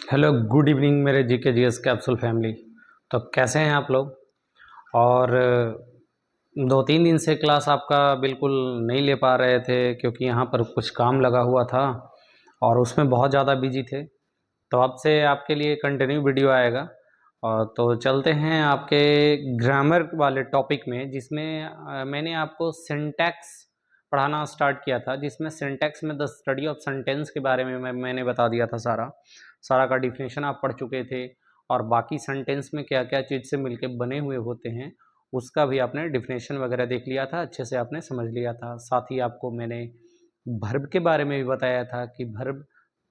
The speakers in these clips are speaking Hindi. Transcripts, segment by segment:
हेलो गुड इवनिंग मेरे जीके जीएस कैप्सूल फैमिली। तो कैसे हैं आप लोग। और 2-3 दिन से क्लास आपका बिल्कुल नहीं ले पा रहे थे क्योंकि यहाँ पर कुछ काम लगा हुआ था और उसमें बहुत ज़्यादा बिजी थे। तो अब से आपके लिए कंटिन्यू वीडियो आएगा। और तो चलते हैं आपके ग्रामर वाले टॉपिक में, जिसमें मैंने आपको सिंटैक्स पढ़ाना स्टार्ट किया था, जिसमें सिंटैक्स में द स्टडी ऑफ सेंटेंस के बारे में मैंने बता दिया था। सारा सारा का डिफिनेशन आप पढ़ चुके थे और बाकी सेंटेंस में क्या क्या चीज़ से मिलके बने हुए होते हैं उसका भी आपने डिफिनेशन वगैरह देख लिया था, अच्छे से आपने समझ लिया था। साथ ही आपको मैंने भर्ब के बारे में भी बताया था कि भर्ब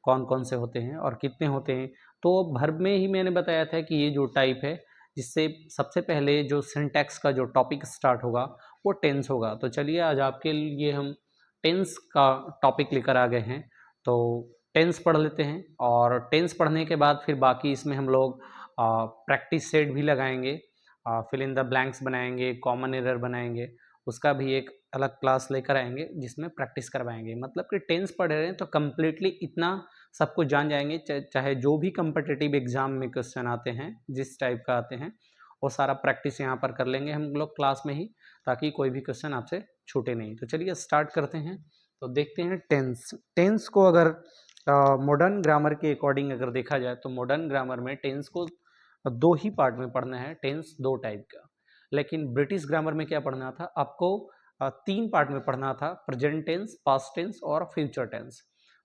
कौन कौन से होते हैं और कितने होते हैं। तो भर्ब में ही मैंने बताया था कि ये जो टाइप है, जिससे सबसे पहले जो सिंटैक्स का जो टॉपिक स्टार्ट होगा वो टेंस होगा। तो चलिए आज आपके लिए हम टेंस का टॉपिक लेकर आ गए हैं। तो टेंस पढ़ लेते हैं और टेंस पढ़ने के बाद फिर बाकी इसमें हम लोग प्रैक्टिस सेट भी लगाएंगे, फिल इन द ब्लैंक्स बनाएंगे, कॉमन एरर बनाएंगे। उसका भी एक अलग क्लास लेकर आएंगे जिसमें प्रैक्टिस करवाएंगे। मतलब कि टेंस पढ़ रहे हैं तो कम्प्लीटली इतना सब कुछ जान जाएंगे, चाहे जो भी कम्पिटिटिव एग्जाम में क्वेश्चन आते हैं जिस टाइप का आते हैं वो सारा प्रैक्टिस यहाँ पर कर लेंगे हम लोग क्लास में ही, ताकि कोई भी क्वेश्चन आपसे छूटे नहीं। तो चलिए स्टार्ट करते हैं। तो देखते हैं टेंस। टेंस को अगर मॉडर्न ग्रामर के अकॉर्डिंग अगर देखा जाए तो मॉडर्न ग्रामर में टेंस को दो ही पार्ट में पढ़ना है। टेंस दो टाइप का। लेकिन ब्रिटिश ग्रामर में क्या पढ़ना था आपको, तीन पार्ट में पढ़ना था, प्रेजेंट टेंस, पास्ट टेंस और फ्यूचर टेंस।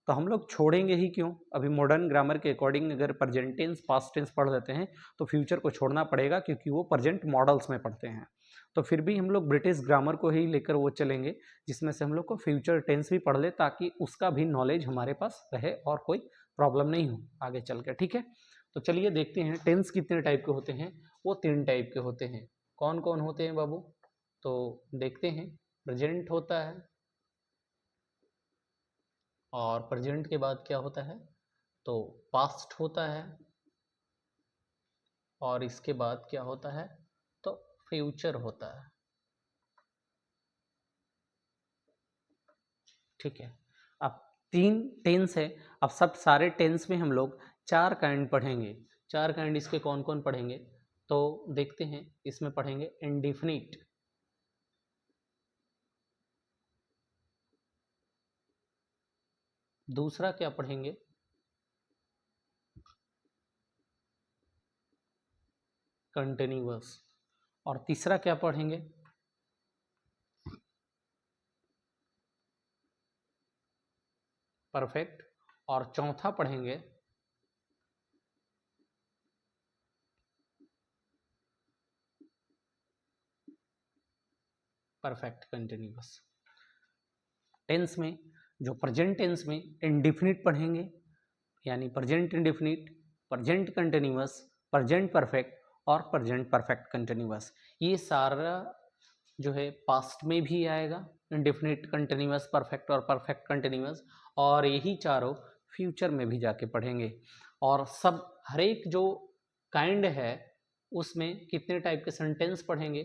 तो हम लोग छोड़ेंगे ही क्यों, अभी मॉडर्न ग्रामर के अकॉर्डिंग अगर प्रेजेंट टेंस पास्ट टेंस पढ़ लेते हैं तो फ्यूचर को छोड़ना पड़ेगा क्योंकि वो प्रेजेंट मॉडल्स में पढ़ते हैं। तो फिर भी हम लोग ब्रिटिश ग्रामर को ही लेकर वो चलेंगे जिसमें से हम लोग को फ्यूचर टेंस भी पढ़ ले, ताकि उसका भी नॉलेज हमारे पास रहे और कोई प्रॉब्लम नहीं हो आगे चल कर। ठीक है, तो चलिए देखते हैं टेंस कितने टाइप के होते हैं। वो तीन टाइप के होते हैं। कौन कौन होते हैं बाबू, तो देखते हैं। प्रेजेंट होता है, और प्रेजेंट के बाद क्या होता है तो पास्ट होता है, और इसके बाद क्या होता है तो फ्यूचर होता है। ठीक है, अब तीन टेंस है। अब सब सारे टेंस में हम लोग चार काइंड पढ़ेंगे। चार काइंड इसके कौन कौन पढ़ेंगे तो देखते हैं। इसमें पढ़ेंगे इंडिफिनिट, दूसरा क्या पढ़ेंगे कंटिन्यूअस, और तीसरा क्या पढ़ेंगे परफेक्ट, और चौथा पढ़ेंगे परफेक्ट कंटिन्यूअस। टेंस में जो प्रेजेंट टेंस में इंडिफिनिट पढ़ेंगे, यानी present indefinite, present continuous, present perfect और प्रेजेंट परफेक्ट कंटिन्यूअस। ये सारा जो है पास्ट में भी आएगा, इंडिफिनिट, कंटिन्यूअस, परफेक्ट और परफेक्ट कंटिन्यूअस, और यही चारों फ्यूचर में भी जाके पढ़ेंगे। और सब हर एक जो काइंड है उसमें कितने टाइप के सेंटेंस पढ़ेंगे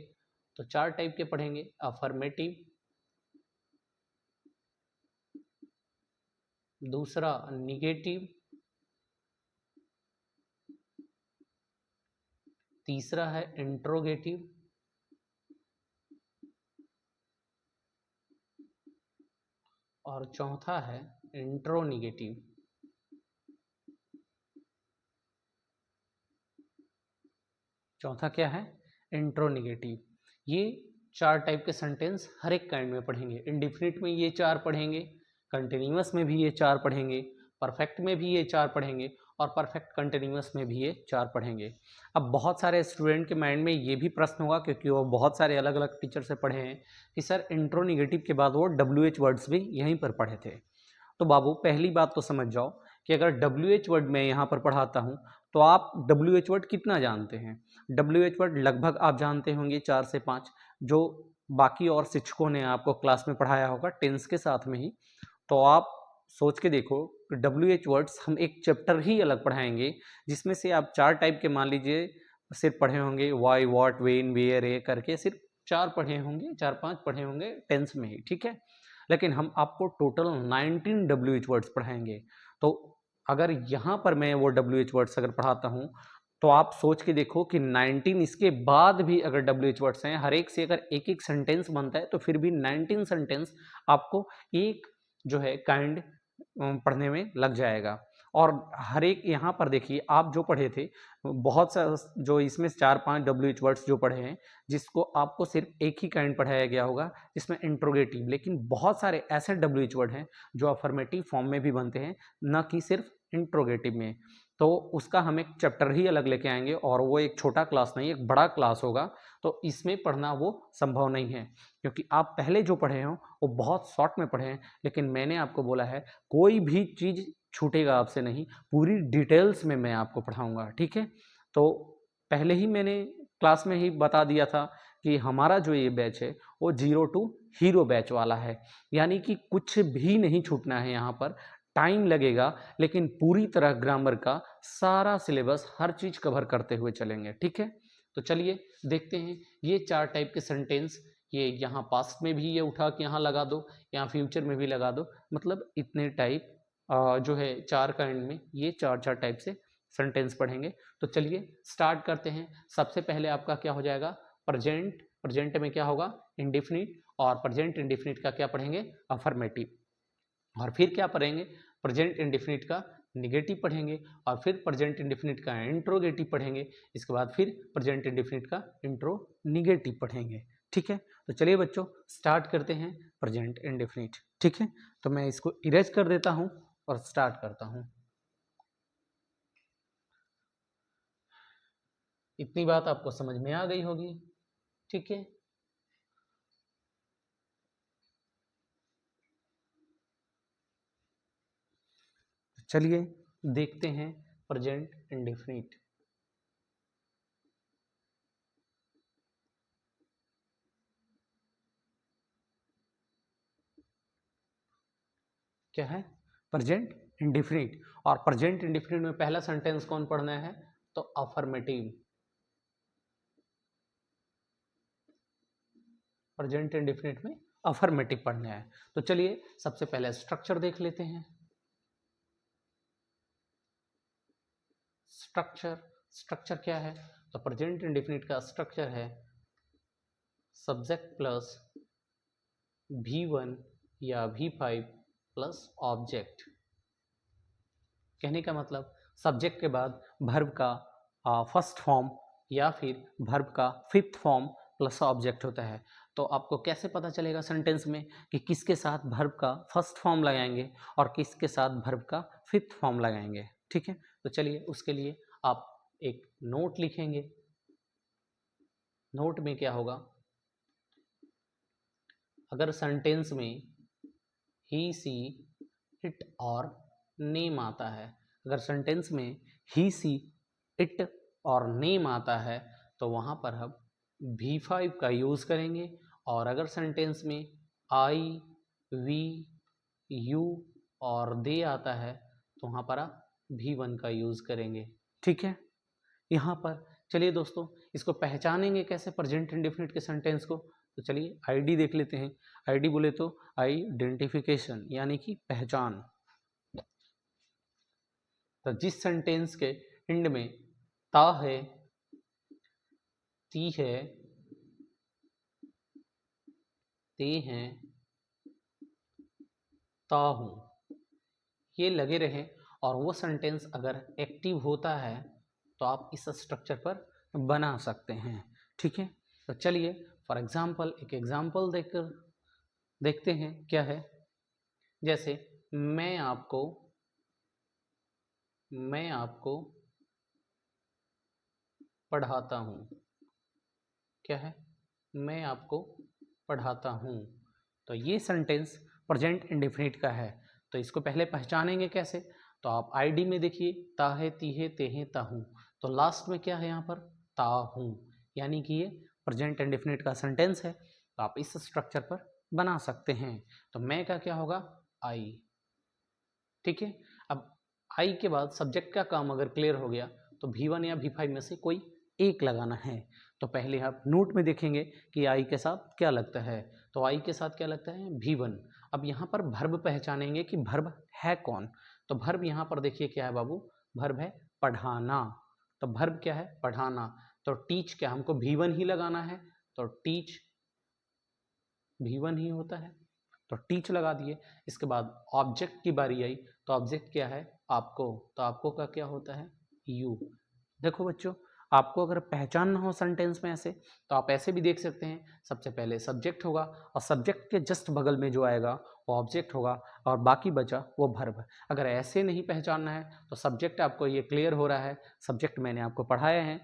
तो चार टाइप के पढ़ेंगे। अफर्मेटिव, दूसरा निगेटिव, तीसरा है इंट्रोगेटिव, और चौथा है इंट्रोनिगेटिव। चौथा क्या है इंट्रोनिगेटिव। ये चार टाइप के सेंटेंस हर एक काइंड में पढ़ेंगे। इंडिफिनिट में ये चार पढ़ेंगे, कंटिन्यूअस में भी ये चार पढ़ेंगे, परफेक्ट में भी ये चार पढ़ेंगे, और परफेक्ट कंटिन्यूअस में भी ये चार पढ़ेंगे। अब बहुत सारे स्टूडेंट के माइंड में ये भी प्रश्न होगा, क्योंकि वो बहुत सारे अलग अलग टीचर से पढ़े हैं, कि सर इंट्रोनिगेटिव के बाद वो WH वर्ड्स भी यहीं पर पढ़े थे। तो बाबू पहली बात तो समझ जाओ कि अगर WH वर्ड मैं यहाँ पर पढ़ाता हूँ तो आप WH वर्ड कितना जानते हैं। WH वर्ड लगभग आप जानते होंगे 4 से 5, जो बाकी और शिक्षकों ने आपको क्लास में पढ़ाया होगा टेंस के साथ में ही। तो आप सोच के देखो कि WH वर्ड्स हम एक चैप्टर ही अलग पढ़ाएंगे, जिसमें से आप चार टाइप के मान लीजिए सिर्फ पढ़े होंगे, वाई, वॉट, वेन, वेयर, ए करके सिर्फ चार पढ़े होंगे, 4-5 पढ़े होंगे टेंस में ही। ठीक है, लेकिन हम आपको टोटल 19 WH वर्ड्स पढ़ाएंगे। तो अगर यहाँ पर मैं वो WH वर्ड्स अगर पढ़ाता हूँ तो आप सोच के देखो कि 19 इसके बाद भी अगर WH वर्ड्स हैं, हर एक से अगर एक एक सेंटेंस बनता है तो फिर भी 19 सेंटेंस आपको एक जो है काइंड पढ़ने में लग जाएगा। और हर एक यहाँ पर देखिए आप जो पढ़े थे बहुत सा जो इसमें 4-5 WH वर्ड्स जो पढ़े हैं जिसको आपको सिर्फ एक ही काइंड पढ़ाया गया होगा जिसमें इंट्रोगेटिव, लेकिन बहुत सारे ऐसे WH वर्ड हैं जो अफर्मेटिव फॉर्म में भी बनते हैं, न कि सिर्फ इंट्रोगेटिव में। तो उसका हम एक चैप्टर ही अलग लेके आएंगे और वो एक छोटा क्लास नहीं, एक बड़ा क्लास होगा। तो इसमें पढ़ना वो संभव नहीं है क्योंकि आप पहले जो पढ़े हो वो बहुत शॉर्ट में पढ़े हैं, लेकिन मैंने आपको बोला है कोई भी चीज़ छूटेगा आपसे नहीं, पूरी डिटेल्स में मैं आपको पढ़ाऊंगा, ठीक है। तो पहले ही मैंने क्लास में ही बता दिया था कि हमारा जो ये बैच है वो 0 टू हीरो बैच वाला है, यानी कि कुछ भी नहीं छूटना है यहाँ पर। टाइम लगेगा लेकिन पूरी तरह ग्रामर का सारा सिलेबस हर चीज़ कवर करते हुए चलेंगे, ठीक है। तो चलिए देखते हैं ये 4 टाइप के सेंटेंस, ये यहाँ पास्ट में भी ये उठा के यहाँ लगा दो, यहाँ फ्यूचर में भी लगा दो, मतलब इतने टाइप जो है 4 काइंड में ये 4 टाइप से सेंटेंस पढ़ेंगे। तो चलिए स्टार्ट करते हैं। सबसे पहले आपका क्या हो जाएगा, प्रेजेंट। प्रेजेंट में क्या होगा, इंडेफिनिट, और प्रेजेंट इंडेफिनिट का क्या पढ़ेंगे, अफर्मेटिव। और फिर क्या पढ़ेंगे, प्रेजेंट इंडेफिनिट का निगेटिव पढ़ेंगे, और फिर प्रेजेंट इंडेफिनिट का इंट्रोगेटिव पढ़ेंगे, इसके बाद फिर प्रेजेंट इंडेफिनिट का इंट्रो निगेटिव पढ़ेंगे, ठीक है। तो चलिए बच्चों स्टार्ट करते हैं प्रेजेंट इंडेफिनिट, ठीक है। तो मैं इसको इरेज कर देता हूं और स्टार्ट करता हूं। इतनी बात आपको समझ में आ गई होगी, ठीक है। चलिए देखते हैं प्रेजेंट इंडेफिनिट। क्या है, प्रेजेंट इंडेफिनिट। और प्रेजेंट इंडेफिनिट में पहला सेंटेंस कौन पढ़ना है, तो अफर्मेटिव। प्रेजेंट इंडेफिनिट में अफर्मेटिव पढ़ना है। तो चलिए सबसे पहले स्ट्रक्चर देख लेते हैं। स्ट्रक्चर क्या है, तो प्रेजेंट इंडेफिनिट का स्ट्रक्चर है सब्जेक्ट प्लस V1 या V5 प्लस ऑब्जेक्ट। कहने का मतलब सब्जेक्ट के बाद वर्ब का फर्स्ट फॉर्म या फिर वर्ब का फिफ्थ फॉर्म प्लस ऑब्जेक्ट होता है। तो आपको कैसे पता चलेगा सेंटेंस में कि किसके साथ वर्ब का फर्स्ट फॉर्म लगाएंगे और किसके साथ वर्ब का फिफ्थ फॉर्म लगाएंगे, ठीक है। तो चलिए उसके लिए आप एक नोट लिखेंगे। नोट में क्या होगा, अगर सेंटेंस में ही सी इट और नेम आता है, अगर सेंटेंस में ही सी इट और नेम आता है तो वहाँ पर हम V5 का यूज़ करेंगे, और अगर सेंटेंस में आई वी यू और दे आता है तो वहाँ पर आप V1 का यूज़ करेंगे, ठीक है। यहाँ पर चलिए दोस्तों इसको पहचानेंगे कैसे प्रेजेंट इंडेफिनिट के सेंटेंस को, तो चलिए आईडी देख लेते हैं। आईडी बोले तो आइडेंटिफिकेशन, यानी कि पहचान। तो जिस सेंटेंस के एंड में ता है, ती है, ते हैं, ता हूं, ये लगे रहे और वो सेंटेंस अगर एक्टिव होता है तो आप इस स्ट्रक्चर पर बना सकते हैं, ठीक है। तो चलिए फॉर एग्जांपल एक एग्जांपल देखकर देखते हैं क्या है। जैसे मैं आपको पढ़ाता हूँ, क्या है, मैं आपको पढ़ाता हूँ। तो ये सेंटेंस प्रेजेंट इंडेफिनिट का है। तो इसको पहले पहचानेंगे कैसे, तो आप आईडी में देखिए ता है, ती है, ते हैं, ता हूँ। तो लास्ट में क्या है यहाँ पर, ता हूँ, यानी कि ये प्रेजेंट इंडेफिनिट का सेंटेंस है। तो आप इस स्ट्रक्चर पर बना सकते हैं। तो मैं का क्या होगा, आई, ठीक है। अब आई के बाद सब्जेक्ट का काम अगर क्लियर हो गया तो V1 या V5 में से कोई एक लगाना है। तो पहले आप नोट में देखेंगे कि आई के साथ क्या लगता है, तो आई के साथ क्या लगता है, V1। अब यहाँ पर वर्ब पहचानेंगे कि वर्ब है कौन, तो भर्ब यहाँ पर देखिए क्या है बाबू, भर्ब है पढ़ाना। तो भर्ब क्या है, पढ़ाना। तो टीच क्या, हमको V1 ही लगाना है, तो टीच V1 ही होता है, तो टीच लगा दिए। इसके बाद ऑब्जेक्ट की बारी आई, तो ऑब्जेक्ट क्या है, आपको, तो आपको का क्या होता है, यू। देखो बच्चों, आपको अगर पहचानना हो सेंटेंस में ऐसे, तो आप ऐसे भी देख सकते हैं। सबसे पहले सब्जेक्ट होगा और सब्जेक्ट के जस्ट बगल में जो आएगा वो ऑब्जेक्ट होगा और बाकी बचा वो भर्ब। अगर ऐसे नहीं पहचानना है तो सब्जेक्ट आपको ये क्लियर हो रहा है, सब्जेक्ट मैंने आपको पढ़ाया है,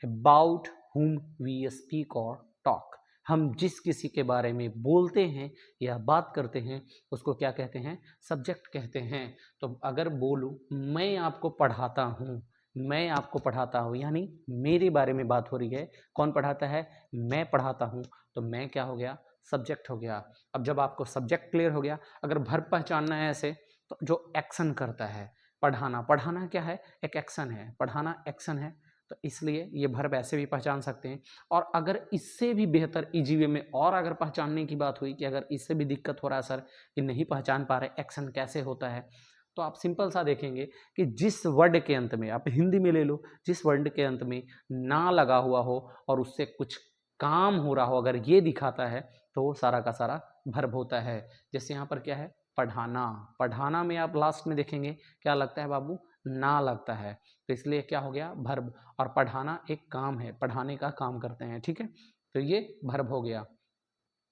अबाउट हुम वी स्पीक और टॉक। हम जिस किसी के बारे में बोलते हैं या बात करते हैं उसको क्या कहते हैं, सब्जेक्ट कहते हैं। तो अगर बोलूं मैं आपको पढ़ाता हूं, मैं आपको पढ़ाता हूं, यानी मेरे बारे में बात हो रही है, कौन पढ़ाता है, मैं पढ़ाता हूं, तो मैं क्या हो गया, सब्जेक्ट हो गया। अब जब आपको सब्जेक्ट क्लियर हो गया, अगर भर्ब पहचानना है ऐसे, तो जो एक्शन करता है, पढ़ाना, पढ़ाना क्या है, एक एक्शन है, पढ़ाना एक्शन है, तो इसलिए ये भर्ब ऐसे भी पहचान सकते हैं। और अगर इससे भी बेहतर इजी वे में और अगर पहचानने की बात हुई कि अगर इससे भी दिक्कत हो रहा है सर कि नहीं पहचान पा रहे एक्शन कैसे होता है, तो आप सिंपल सा देखेंगे कि जिस वर्ड के अंत में, आप हिंदी में ले लो, जिस वर्ड के अंत में ना लगा हुआ हो और उससे कुछ काम हो रहा हो, अगर ये दिखाता है तो वो सारा का सारा भर्ब होता है। जैसे यहाँ पर क्या है, पढ़ाना, पढ़ाना में आप लास्ट में देखेंगे क्या लगता है बाबू, ना लगता है, तो इसलिए क्या हो गया, भर्ब। और पढ़ाना एक काम है, पढ़ाने का काम करते हैं, ठीक है, तो ये भर्ब हो गया।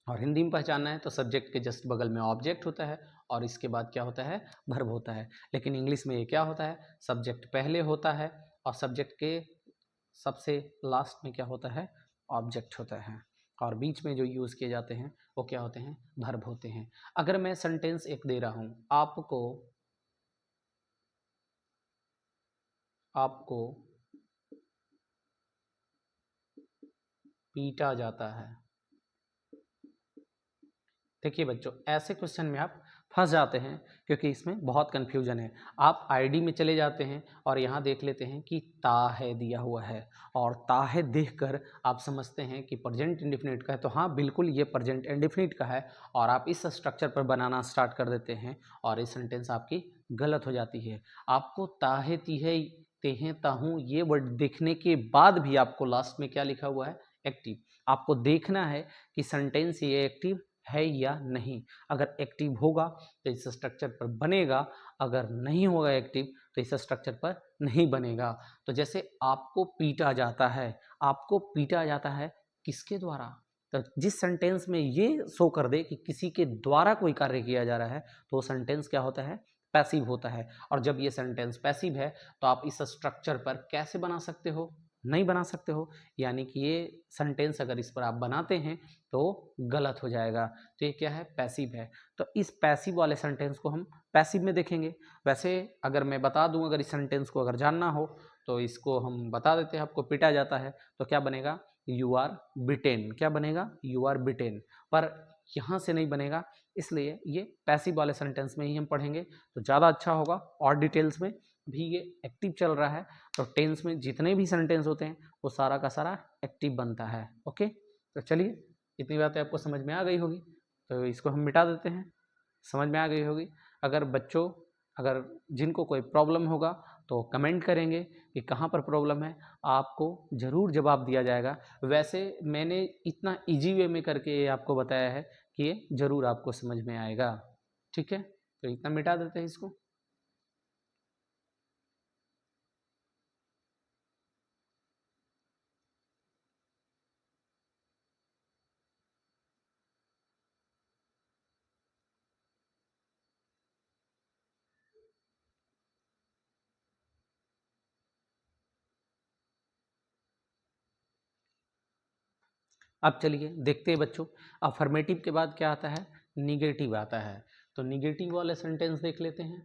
और हिंदी में पहचानना है तो सब्जेक्ट के जस्ट बगल में ऑब्जेक्ट होता है और इसके बाद क्या होता है, भर्ब होता है। लेकिन इंग्लिश में ये क्या होता है, सब्जेक्ट पहले होता है और सब्जेक्ट के सबसे लास्ट में क्या होता है, ऑब्जेक्ट होता है, और बीच में जो यूज़ किए जाते हैं वो क्या होते हैं, भर्ब होते हैं। अगर मैं सेंटेंस एक दे रहा हूँ, आपको, आपको पीटा जाता है। देखिए बच्चों, ऐसे क्वेश्चन में आप फंस जाते हैं क्योंकि इसमें बहुत कन्फ्यूजन है। आप आईडी में चले जाते हैं और यहाँ देख लेते हैं कि ता है दिया हुआ है, और ता है देखकर आप समझते हैं कि प्रेजेंट इंडेफिनिट का है, तो हाँ बिल्कुल ये प्रेजेंट इंडेफिनिट का है, और आप इस स्ट्रक्चर पर बनाना स्टार्ट कर देते हैं और ये सेंटेंस आपकी गलत हो जाती है। आपको ताहे तीहे तेहे ताहूँ ये वर्ड देखने के बाद भी आपको लास्ट में क्या लिखा हुआ है, एक्टिव। आपको देखना है कि सेंटेंस ये एक्टिव है या नहीं। अगर एक्टिव होगा तो इस स्ट्रक्चर पर बनेगा, अगर नहीं होगा एक्टिव तो इस स्ट्रक्चर पर नहीं बनेगा। तो जैसे आपको पीटा जाता है, आपको पीटा जाता है किसके द्वारा, तो जिस सेंटेंस में ये शो कर दे कि किसी के द्वारा कोई कार्य किया जा रहा है तो वो सेंटेंस क्या होता है, पैसिव होता है। और जब ये सेंटेंस पैसिव है तो आप इस स्ट्रक्चर पर कैसे बना सकते हो, नहीं बना सकते हो, यानी कि ये सेंटेंस अगर इस पर आप बनाते हैं तो गलत हो जाएगा। तो ये क्या है, पैसिव है। तो इस पैसिव वाले सेंटेंस को हम पैसिव में देखेंगे। वैसे अगर मैं बता दूं, अगर इस सेंटेंस को अगर जानना हो तो इसको हम बता देते हैं, आपको पिटा जाता है तो क्या बनेगा, यू आर बिटेन। क्या बनेगा, यू आर बिटेन। पर यहाँ से नहीं बनेगा, इसलिए ये पैसिव वाले सेंटेंस में ही हम पढ़ेंगे तो ज़्यादा अच्छा होगा। और डिटेल्स में भी ये एक्टिव चल रहा है, तो टेंस में जितने भी सेंटेंस होते हैं वो सारा का सारा एक्टिव बनता है। ओके, तो चलिए, इतनी बातें आपको समझ में आ गई होगी, तो इसको हम मिटा देते हैं। समझ में आ गई होगी। अगर बच्चों, अगर जिनको कोई प्रॉब्लम होगा तो कमेंट करेंगे कि कहाँ पर प्रॉब्लम है, आपको ज़रूर जवाब दिया जाएगा। वैसे मैंने इतना इजी वे में करके आपको बताया है कि ये ज़रूर आपको समझ में आएगा। ठीक है, तो इतना मिटा देते हैं इसको। अब चलिए देखते हैं बच्चों, अफर्मेटिव के बाद क्या आता है, निगेटिव आता है। तो निगेटिव वाले सेंटेंस देख लेते हैं।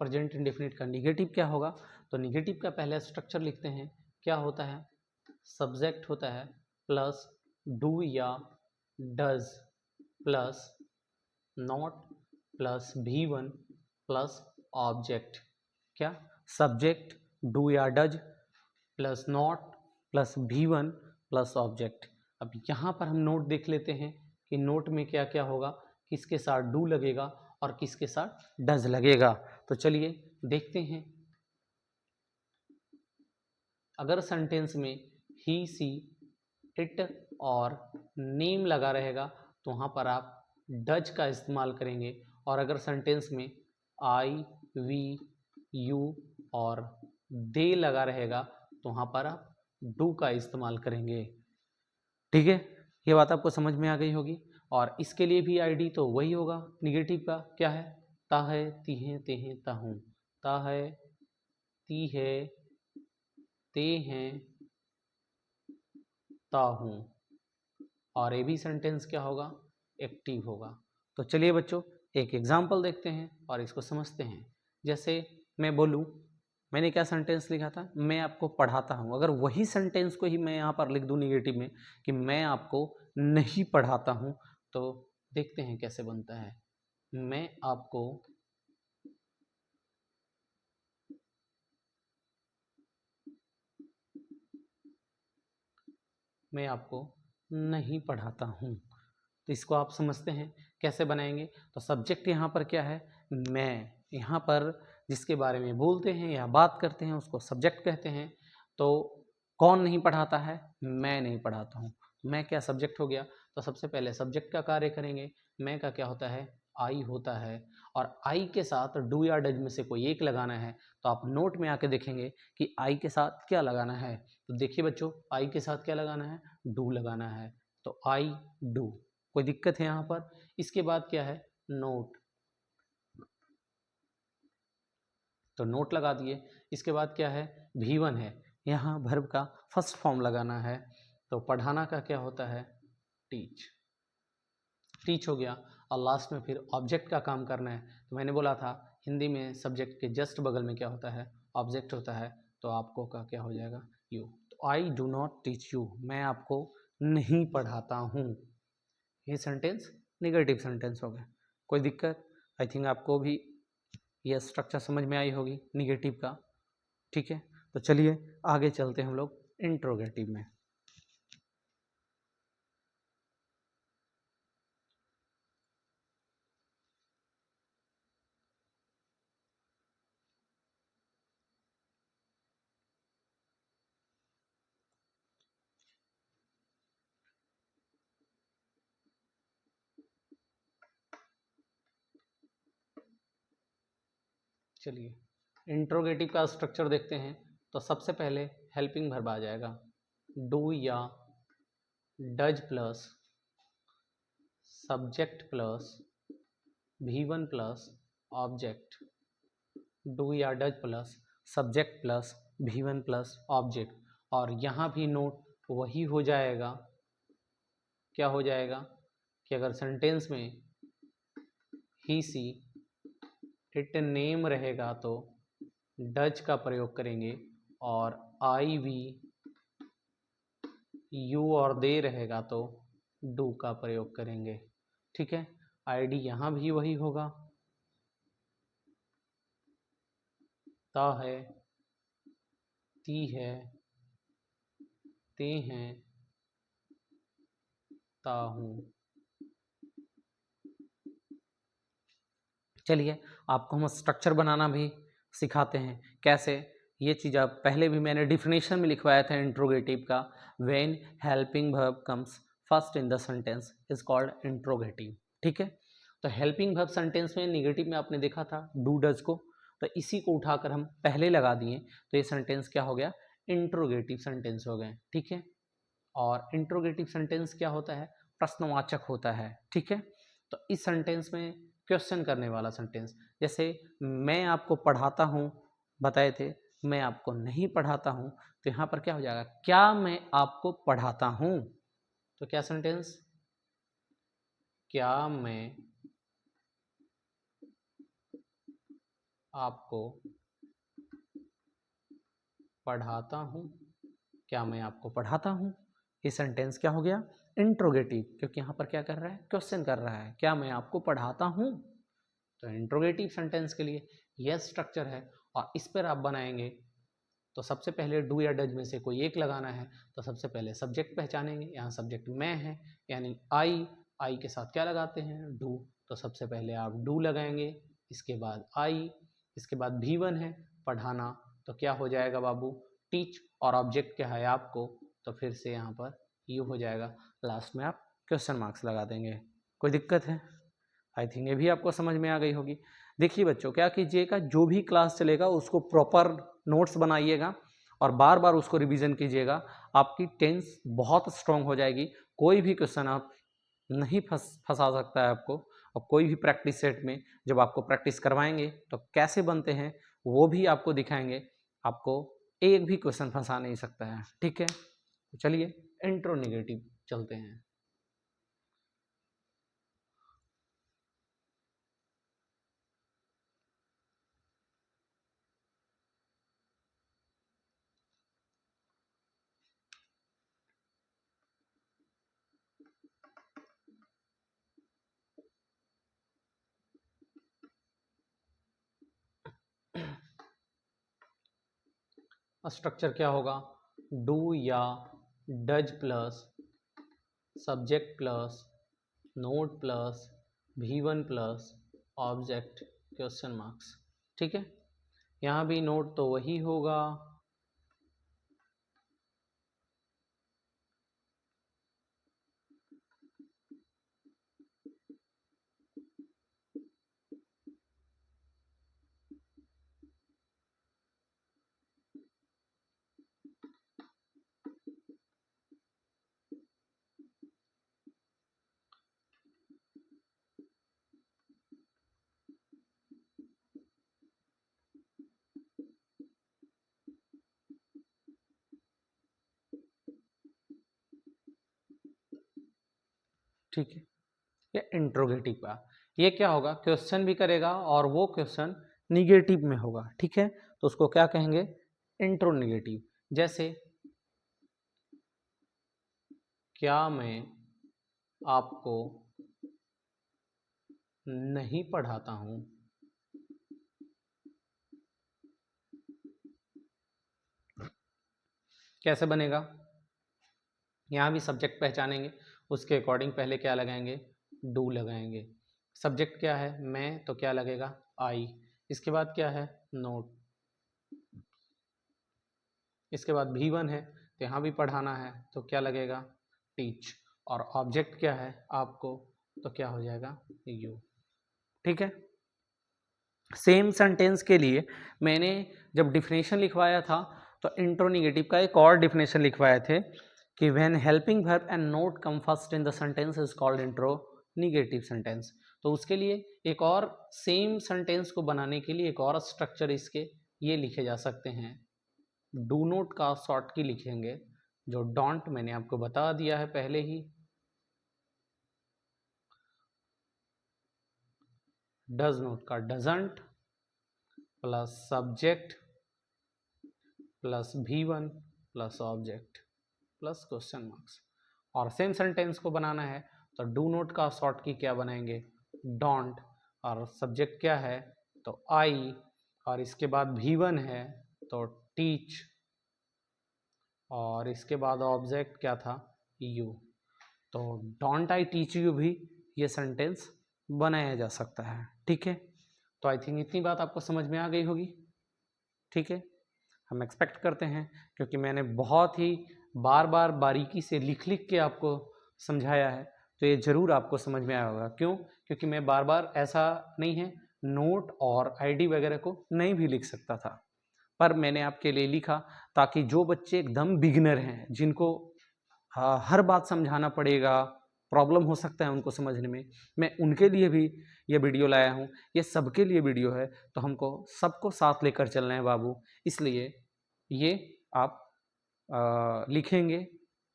प्रेजेंट इंडेफिनिट का निगेटिव क्या होगा, तो निगेटिव का पहले स्ट्रक्चर लिखते हैं। क्या होता है, सब्जेक्ट होता है प्लस डू या does plus not plus V1 plus object. क्या, सब्जेक्ट डू या does plus not plus V1 plus object. अब यहाँ पर हम नोट देख लेते हैं कि नोट में क्या क्या होगा, किसके साथ डू लगेगा और किसके साथ डज लगेगा। तो चलिए देखते हैं। अगर सेंटेंस में ही, सी, इट और नेम लगा रहेगा तो वहाँ पर आप डज का इस्तेमाल करेंगे, और अगर सेंटेंस में आई, वी, यू और दे लगा रहेगा तो वहाँ पर आप डू का इस्तेमाल करेंगे। ठीक है, ये बात आपको समझ में आ गई होगी। और इसके लिए भी आईडी तो वही होगा, निगेटिव का क्या है, ता है, ती है, ते हैं, ता हूँ, ता है, ती है, ते हैं, ता हूँ। और ये भी सेंटेंस क्या होगा, एक्टिव होगा। तो चलिए बच्चों एक एग्जाम्पल देखते हैं और इसको समझते हैं। जैसे मैं बोलूँ, मैंने क्या सेंटेंस लिखा था, मैं आपको पढ़ाता हूँ। अगर वही सेंटेंस को ही मैं यहाँ पर लिख दूँ निगेटिव में कि मैं आपको नहीं पढ़ाता हूँ, तो देखते हैं कैसे बनता है। मैं आपको नहीं पढ़ाता हूँ। तो इसको आप समझते हैं कैसे बनाएंगे। तो सब्जेक्ट यहाँ पर क्या है, मैं। यहाँ पर जिसके बारे में बोलते हैं या बात करते हैं उसको सब्जेक्ट कहते हैं। तो कौन नहीं पढ़ाता है, मैं नहीं पढ़ाता हूँ। मैं क्या सब्जेक्ट हो गया। तो सबसे पहले सब्जेक्ट का कार्य करेंगे। मैं का क्या होता है, आई होता है। और आई के साथ डू या डज में से कोई एक लगाना है। तो आप नोट में आके देखेंगे कि आई के साथ क्या लगाना है। तो देखिए बच्चों, आई के साथ क्या लगाना है, डू लगाना है। तो आई डू, कोई दिक्कत है यहाँ पर। इसके बाद क्या है, नोट, तो नोट लगा दिए। इसके बाद क्या है, V1 है, यहाँ वर्ब का फर्स्ट फॉर्म लगाना है। तो पढ़ाना का क्या होता है, टीच, टीच हो गया। और लास्ट में फिर ऑब्जेक्ट का काम करना है। तो मैंने बोला था हिंदी में सब्जेक्ट के जस्ट बगल में क्या होता है, ऑब्जेक्ट होता है। तो आपको का क्या हो जाएगा, यू। तो I do not teach you, मैं आपको नहीं पढ़ाता हूँ। ये सेंटेंस निगेटिव सेंटेंस हो गया। कोई दिक्कत, आई थिंक आपको भी यह स्ट्रक्चर समझ में आई होगी निगेटिव का। ठीक है, तो चलिए आगे चलते हैं हम लोग इंट्रोगेटिव में। चलिए इंट्रोगेटिव का स्ट्रक्चर देखते हैं। तो सबसे पहले हेल्पिंग वर्ब आ जाएगा, डू या does plus subject plus V1 plus object. Do या does plus subject plus V1 plus object. और यहाँ भी नोट वही हो जाएगा, क्या हो जाएगा कि अगर सेंटेंस में ही, सी, इट, नेम रहेगा तो डज का प्रयोग करेंगे, और आई, वी, यू और दे रहेगा तो डू का प्रयोग करेंगे। ठीक है, आईडी यहाँ भी वही होगा, ता है, ती है, ते हैं, ता हूँ। चलिए आपको हम स्ट्रक्चर बनाना भी सिखाते हैं कैसे। ये चीज़ आप पहले भी मैंने डिफिनेशन में लिखवाया था इंट्रोगेटिव का। When helping verb comes first in the sentence is called interrogative. ठीक है, तो हेल्पिंग वर्ब सेंटेंस में निगेटिव में आपने देखा था डू डज को, तो इसी को उठाकर हम पहले लगा दिए तो ये सेंटेंस क्या हो गया, इंट्रोगेटिव सेंटेंस हो गए। ठीक है, और इंट्रोगेटिव सेंटेंस क्या होता है, प्रश्नवाचक होता है। ठीक है, तो इस सेंटेंस में क्वेश्चन करने वाला सेंटेंस, जैसे मैं आपको पढ़ाता हूँ बताए थे, मैं आपको नहीं पढ़ाता हूँ। तो यहाँ पर क्या हो जाएगा, क्या मैं आपको पढ़ाता हूँ। तो क्या सेंटेंस, क्या मैं आपको पढ़ाता हूँ, क्या मैं आपको पढ़ाता हूँ। ये सेंटेंस क्या हो गया, इंट्रोगेटिव, क्योंकि यहाँ पर क्या कर रहा है, क्वेश्चन कर रहा है, क्या मैं आपको पढ़ाता हूँ। तो इंट्रोगेटिव सेंटेंस के लिए यह स्ट्रक्चर है, और इस पर आप बनाएंगे। तो सबसे पहले डू या डज में से कोई एक लगाना है। तो सबसे पहले सब्जेक्ट पहचानेंगे, यहाँ सब्जेक्ट मैं है यानी आई, आई के साथ क्या लगाते हैं, डू, तो सबसे पहले आप डू लगाएंगे, इसके बाद आई, इसके बाद V1 है पढ़ाना, तो क्या हो जाएगा बाबू, टीच, और ऑब्जेक्ट क्या है आपको, तो फिर से यहाँ पर यू हो जाएगा, लास्ट में आप क्वेश्चन मार्क्स लगा देंगे। कोई दिक्कत है? आई थिंक ये भी आपको समझ में आ गई होगी। देखिए बच्चों, क्या कीजिएगा, जो भी क्लास चलेगा उसको प्रॉपर नोट्स बनाइएगा और बार बार उसको रिवीजन कीजिएगा, आपकी टेंस बहुत स्ट्रांग हो जाएगी। कोई भी क्वेश्चन आप नहीं फंसा सकता है आपको, और कोई भी प्रैक्टिस सेट में जब आपको प्रैक्टिस करवाएंगे तो कैसे बनते हैं वो भी आपको दिखाएंगे, आपको एक भी क्वेश्चन फंसा नहीं सकता है। ठीक है, तो चलिए इंट्रो निगेटिव चलते हैं। स्ट्रक्चर क्या होगा, डू या does plus subject plus not plus V1 plus object question marks. ठीक है, यहाँ भी नोट तो वही होगा, ठीक है। ये इंट्रोगेटिव का, ये क्या होगा, क्वेश्चन भी करेगा और वो क्वेश्चन निगेटिव में होगा। ठीक है, तो उसको क्या कहेंगे, इंट्रोनिगेटिव। जैसे क्या मैं आपको नहीं पढ़ाता हूं, कैसे बनेगा, यहाँ भी सब्जेक्ट पहचानेंगे, उसके अकॉर्डिंग पहले क्या लगाएंगे, डू लगाएंगे। सब्जेक्ट क्या है, मैं, तो क्या लगेगा, आई। इसके बाद क्या है, नोट। इसके बाद V1 है, तो यहाँ भी पढ़ाना है, तो क्या लगेगा, टीच। और ऑब्जेक्ट क्या है आपको, तो क्या हो जाएगा, यू। ठीक है, सेम सेंटेंस के लिए मैंने जब डिफिनेशन लिखवाया था तो इंट्रोनिगेटिव का एक और डिफिनेशन लिखवाए थे कि when helping verb and not come first in the sentence is called interrogative sentence. तो उसके लिए एक और सेम सेंटेंस को बनाने के लिए एक और स्ट्रक्चर इसके ये लिखे जा सकते हैं। डू नोट का शॉर्ट की लिखेंगे, जो डोंट मैंने आपको बता दिया है पहले ही, डज नोट का doesn't plus subject plus V1 plus object plus question marks. और सेम सेंटेंस को बनाना है तो डू नोट का शॉर्ट की क्या बनाएंगे, डोंट, और सब्जेक्ट क्या है तो आई, और इसके बाद V1 है तो टीच, और इसके बाद ऑब्जेक्ट क्या था, यू। तो डोंट आई टीच यू भी ये सेंटेंस बनाया जा सकता है। ठीक है, तो आई थिंक इतनी बात आपको समझ में आ गई होगी। ठीक है, हम एक्सपेक्ट करते हैं, क्योंकि मैंने बहुत ही बार बार बारीकी से लिख लिख के आपको समझाया है, तो ये ज़रूर आपको समझ में आया होगा। क्यों, क्योंकि मैं बार बार ऐसा नहीं है नोट और आईडी वगैरह को नहीं भी लिख सकता था, पर मैंने आपके लिए लिखा ताकि जो बच्चे एकदम बिगिनर हैं, जिनको हर बात समझाना पड़ेगा, प्रॉब्लम हो सकता है उनको समझने में, मैं उनके लिए भी ये वीडियो लाया हूँ। ये सबके लिए वीडियो है, तो हमको सबको साथ लेकर चलना है बाबू। इसलिए ये आप लिखेंगे,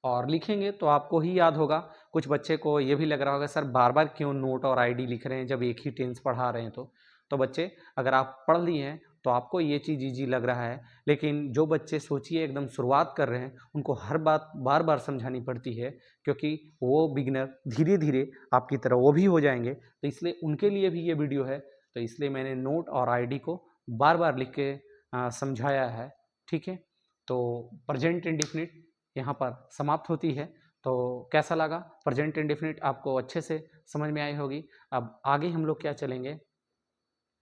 और लिखेंगे तो आपको ही याद होगा। कुछ बच्चे को ये भी लग रहा होगा सर बार बार क्यों नोट और आईडी लिख रहे हैं जब एक ही टेंस पढ़ा रहे हैं। तो बच्चे, अगर आप पढ़ लिए हैं तो आपको ये चीज़ ईजी लग रहा है, लेकिन जो बच्चे सोचिए एकदम शुरुआत कर रहे हैं उनको हर बात बार बार समझानी पड़ती है, क्योंकि वो बिगिनर धीरे धीरे आपकी तरह वो भी हो जाएंगे, तो इसलिए उनके लिए भी ये वीडियो है। तो इसलिए मैंने नोट और आईडी को बार बार लिख के समझाया है। ठीक है, तो प्रेजेंट इंडिफिनिट यहाँ पर समाप्त होती है। तो तो कैसा लगा? प्रेजेंट इंडेफिनिट आपको अच्छे से समझ में आई होगी। अब आगे हम लोग क्या चलेंगे,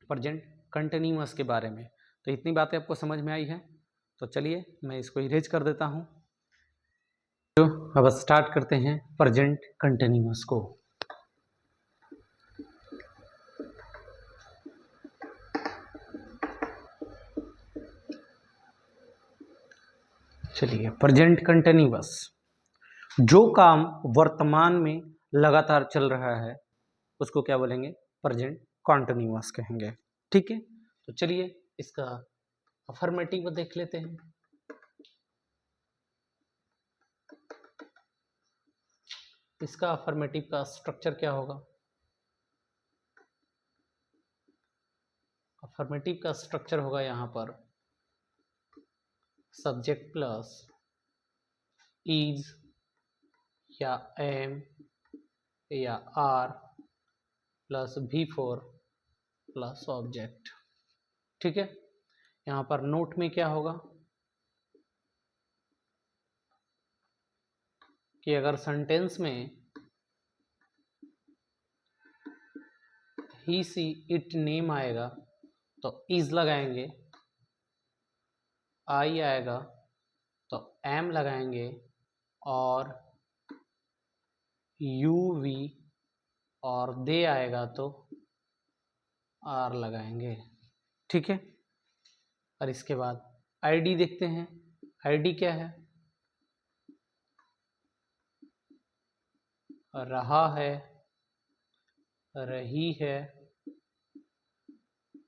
प्रेजेंट कंटिन्यूअस के बारे में। तो इतनी बातें आपको समझ में आई है, तो चलिए मैं इसको इरेज कर देता हूँ। तो अब स्टार्ट करते हैं प्रेजेंट कंटिन्यूअस को। चलिए, प्रेजेंट कंटिन्यूअस, जो काम वर्तमान में लगातार चल रहा है उसको क्या बोलेंगे? प्रेजेंट कंटिन्यूअस कहेंगे। ठीक है, तो चलिए इसका अफर्मेटिव देख लेते हैं। इसका अफर्मेटिव का स्ट्रक्चर क्या होगा? अफर्मेटिव का स्ट्रक्चर होगा यहाँ पर सब्जेक्ट प्लस इज या एम या are plus V4 plus object. ठीक है, यहाँ पर नोट में क्या होगा कि अगर सेंटेंस में ही सी इट नेम आएगा तो इज लगाएंगे, आई आएगा तो एम लगाएंगे, और यू वी और दे आएगा तो आर लगाएंगे। ठीक है, और इसके बाद आईडी देखते हैं। आईडी क्या है? रहा है, रही है,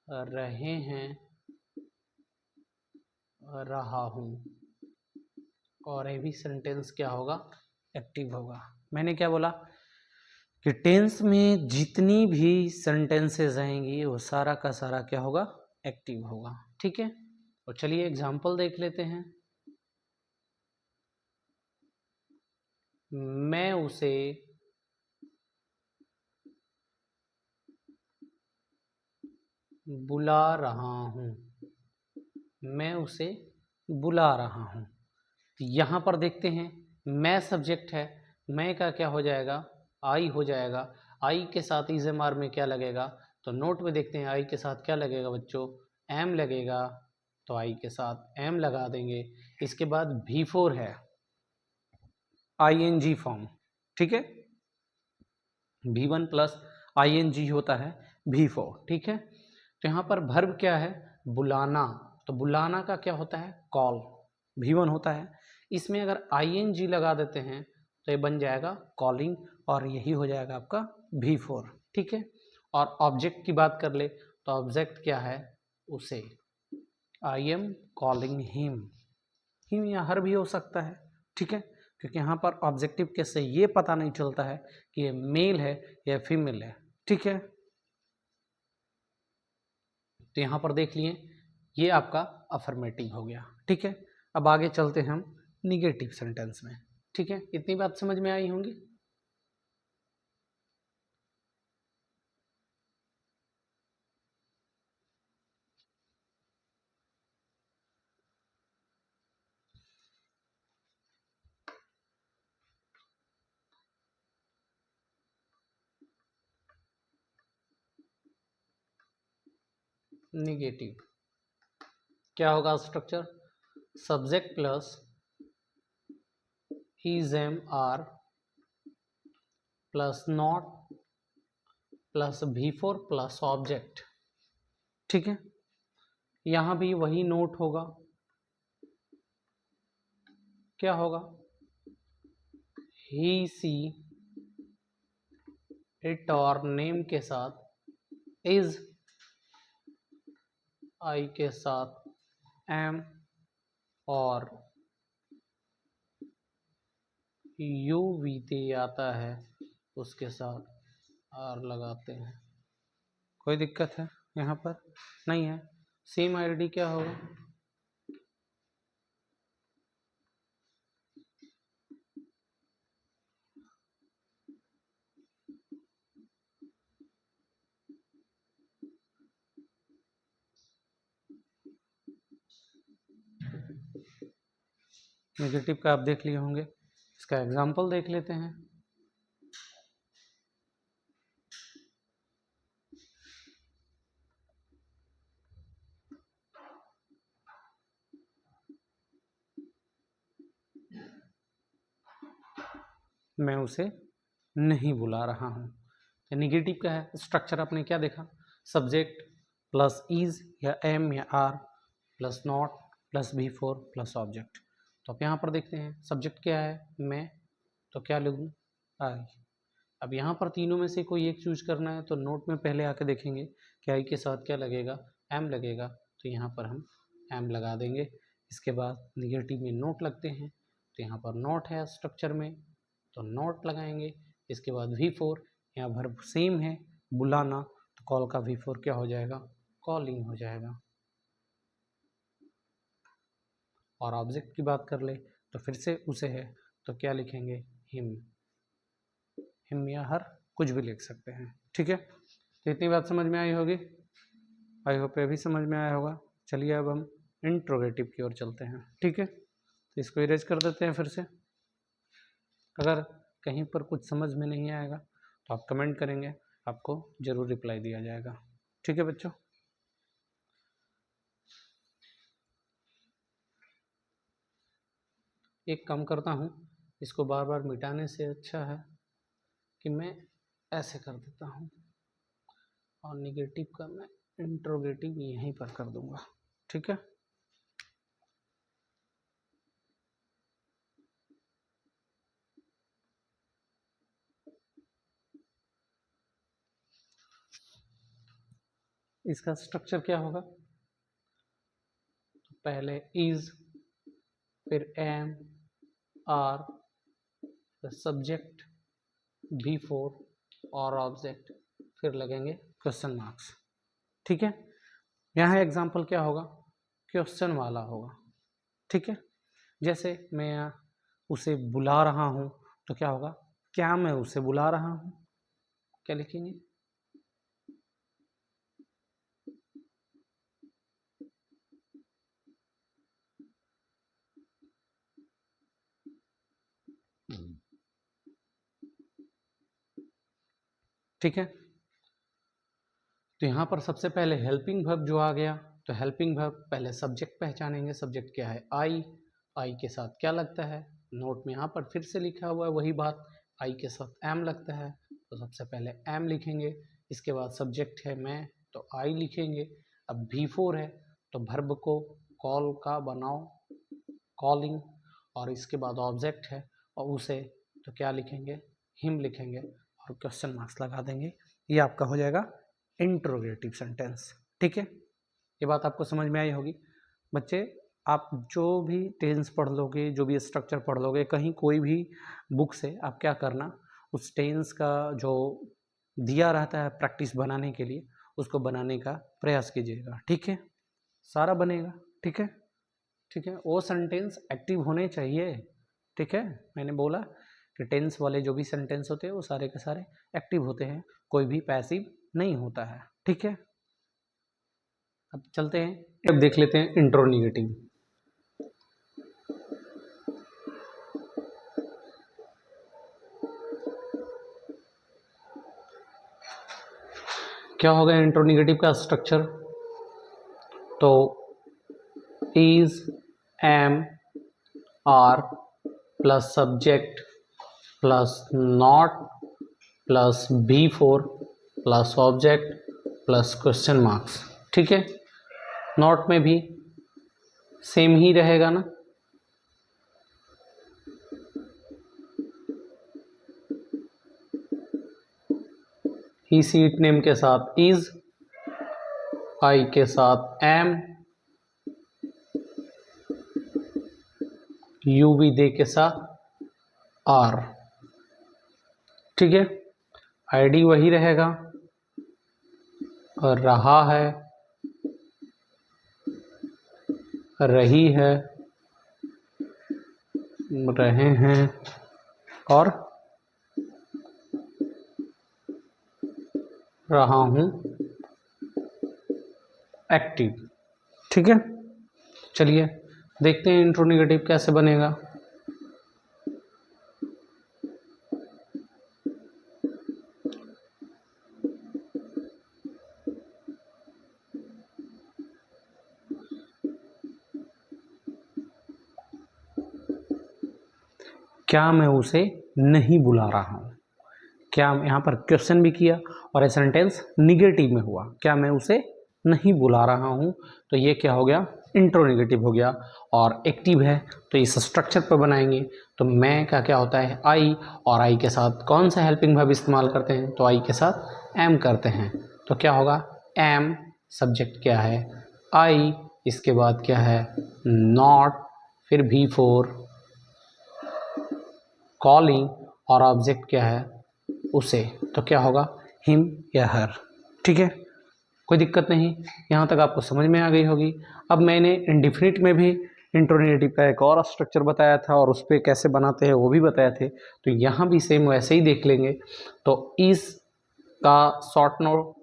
रहे हैं, रहा हूं। और ये भी सेंटेंस क्या होगा? एक्टिव होगा। मैंने क्या बोला कि टेंस में जितनी भी सेंटेंसेस आएंगी वो सारा का सारा क्या होगा? एक्टिव होगा। ठीक है, तो चलिए एग्जांपल देख लेते हैं। मैं उसे बुला रहा हूं। मैं उसे बुला रहा हूं। यहां पर देखते हैं, मैं सब्जेक्ट है, मैं का क्या हो जाएगा? आई हो जाएगा। आई के साथ इज एम आर में क्या लगेगा? तो नोट में देखते हैं आई के साथ क्या लगेगा बच्चों? एम लगेगा, तो आई के साथ एम लगा देंगे। इसके बाद V4 है, ING फॉर्म। ठीक है, V1 प्लस ING होता है V4। ठीक है, तो यहाँ पर वर्ब क्या है? बुलाना। तो बुलाना का क्या होता है? कॉल, V1 होता है। इसमें अगर ING लगा देते हैं तो ये बन जाएगा कॉलिंग, और यही हो जाएगा आपका V4। ठीक है, और ऑब्जेक्ट की बात कर ले तो ऑब्जेक्ट क्या है? उसे। आई एम कॉलिंग हिम या हर भी हो सकता है। ठीक है, क्योंकि यहाँ पर ऑब्जेक्टिव केस से ये पता नहीं चलता है कि ये मेल है या फीमेल है। ठीक है, तो यहाँ पर देख लिए ये आपका अफर्मेटिव हो गया। ठीक है, अब आगे चलते हैं हम निगेटिव सेंटेंस में। ठीक है, इतनी बात समझ में आई होंगी। निगेटिव क्या होगा structure? Subject plus is am are plus not plus V4 plus object. ठीक है, यहां भी वही नोट होगा। क्या होगा? ही सी इट और नेम के साथ इज, आई के साथ एम, और यू वीते आता है उसके साथ आर लगाते हैं। कोई दिक्कत है यहाँ पर? नहीं है। सेम आईडी क्या होगा? नेगेटिव का आप देख लिए होंगे, इसका एग्जाम्पल देख लेते हैं। मैं उसे नहीं बुला रहा हूँ। निगेटिव का है स्ट्रक्चर, आपने क्या देखा, सब्जेक्ट प्लस इज या एम या are plus not plus B4 plus object. तो अब यहाँ पर देखते हैं सब्जेक्ट क्या है, मैं, तो क्या लिखूँ, आई। अब यहाँ पर तीनों में से कोई एक चूज करना है, तो नोट में पहले आके देखेंगे कि आई के साथ क्या लगेगा, एम लगेगा, तो यहाँ पर हम एम लगा देंगे। इसके बाद निगेटिव में नोट लगते हैं, तो यहाँ पर नोट है स्ट्रक्चर में, तो नोट लगाएंगे। इसके बाद V4, यहाँ वर्ब सेम है बुलाना, तो कॉल का V4 क्या हो जाएगा, कॉलिंग हो जाएगा। और ऑब्जेक्ट की बात कर ले तो फिर से उसे है, तो क्या लिखेंगे, हिम। हिम या हर कुछ भी लिख सकते हैं, ठीक है। तो इतनी बात समझ में आई होगी, आई होप ये भी समझ में आया होगा। चलिए अब हम इंट्रोगेटिव की ओर चलते हैं, ठीक है। तो इसको इरेज कर देते हैं फिर से। अगर कहीं पर कुछ समझ में नहीं आएगा तो आप कमेंट करेंगे, आपको ज़रूर रिप्लाई दिया जाएगा, ठीक है बच्चों। एक काम करता हूँ, इसको बार बार मिटाने से अच्छा है कि मैं ऐसे कर देता हूँ, और निगेटिव का मैं इंट्रोगेटिव यहीं पर कर दूंगा, ठीक है। इसका स्ट्रक्चर क्या होगा, तो पहले इज, फिर एम, आर, सब्जेक्ट, B4 और ऑब्जेक्ट, फिर लगेंगे क्वेश्चन मार्क्स, ठीक है। यहाँ एग्जाम्पल क्या होगा, क्वेश्चन वाला होगा, ठीक है। जैसे मैं उसे बुला रहा हूँ, तो क्या होगा, क्या मैं उसे बुला रहा हूँ, क्या लिखेंगे, ठीक है। तो यहाँ पर सबसे पहले हेल्पिंग वर्ब जो आ गया, तो हेल्पिंग वर्ब पहले सब्जेक्ट पहचानेंगे, सब्जेक्ट क्या है, आई। आई के साथ क्या लगता है, नोट में यहाँ पर फिर से लिखा हुआ है वही बात, आई के साथ एम लगता है, तो सबसे पहले एम लिखेंगे। इसके बाद सब्जेक्ट है मैं, तो आई लिखेंगे। अब B4 है, तो वर्ब को कॉल का बनाओ, कॉलिंग, और इसके बाद ऑब्जेक्ट है और उसे, तो क्या लिखेंगे, हिम लिखेंगे, और क्वेश्चन मार्क्स लगा देंगे। ये आपका हो जाएगा इंट्रोगेटिव सेंटेंस, ठीक है। ये बात आपको समझ में आई होगी बच्चे। आप जो भी टेंस पढ़ लोगे, जो भी स्ट्रक्चर पढ़ लोगे, कहीं कोई भी बुक से आप क्या करना, उस टेंस का जो दिया रहता है प्रैक्टिस बनाने के लिए, उसको बनाने का प्रयास कीजिएगा, ठीक है। सारा बनेगा, ठीक है, ठीक है। वो सेंटेंस एक्टिव होने चाहिए, ठीक है। मैंने बोला कि टेंस वाले जो भी सेंटेंस होते हैं वो सारे के सारे एक्टिव होते हैं, कोई भी पैसिव नहीं होता है, ठीक है। अब चलते हैं, अब देख लेते हैं इंट्रोनिगेटिव। क्या होगा इंट्रोनिगेटिव का स्ट्रक्चर, तो is, am, are plus subject plus not plus B4 plus object plus question marks, ठीक है। नॉट में भी सेम ही रहेगा ना, ही सीट नेम के साथ इज, आई के साथ एम, यूवी दे के साथ आर, ठीक है। आईडी वही रहेगा, और रहा है, रही है, रहे हैं, और रहा हूं एक्टिव, ठीक है। चलिए देखते हैं इंट्रोनिगेटिव कैसे बनेगा। क्या मैं उसे नहीं बुला रहा हूँ। क्या यहाँ पर क्वेश्चन भी किया और ये सेंटेंस निगेटिव में हुआ, क्या मैं उसे नहीं बुला रहा हूँ, तो ये क्या हो गया, इंट्रोनेगेटिव हो गया। और एक्टिव है तो इस स्ट्रक्चर पर बनाएंगे तो मैं का क्या होता है, आई, और आई के साथ कौन सा हेल्पिंग वर्ब इस्तेमाल करते हैं, तो आई के साथ एम करते हैं। तो क्या होगा, एम, सब्जेक्ट क्या है आई, इसके बाद क्या है नॉट, फिर V4 कॉलिंग, और ऑब्जेक्ट क्या है उसे, तो क्या होगा हिम या हर। ठीक है, कोई दिक्कत नहीं, यहाँ तक आपको समझ में आ गई होगी। अब मैंने इंडिफिनिट में भी इंट्रोनेगेटिव का एक और स्ट्रक्चर बताया था और उस पर कैसे बनाते हैं वो भी बताए थे, तो यहाँ भी सेम वैसे ही देख लेंगे। तो इस का शॉर्ट नोट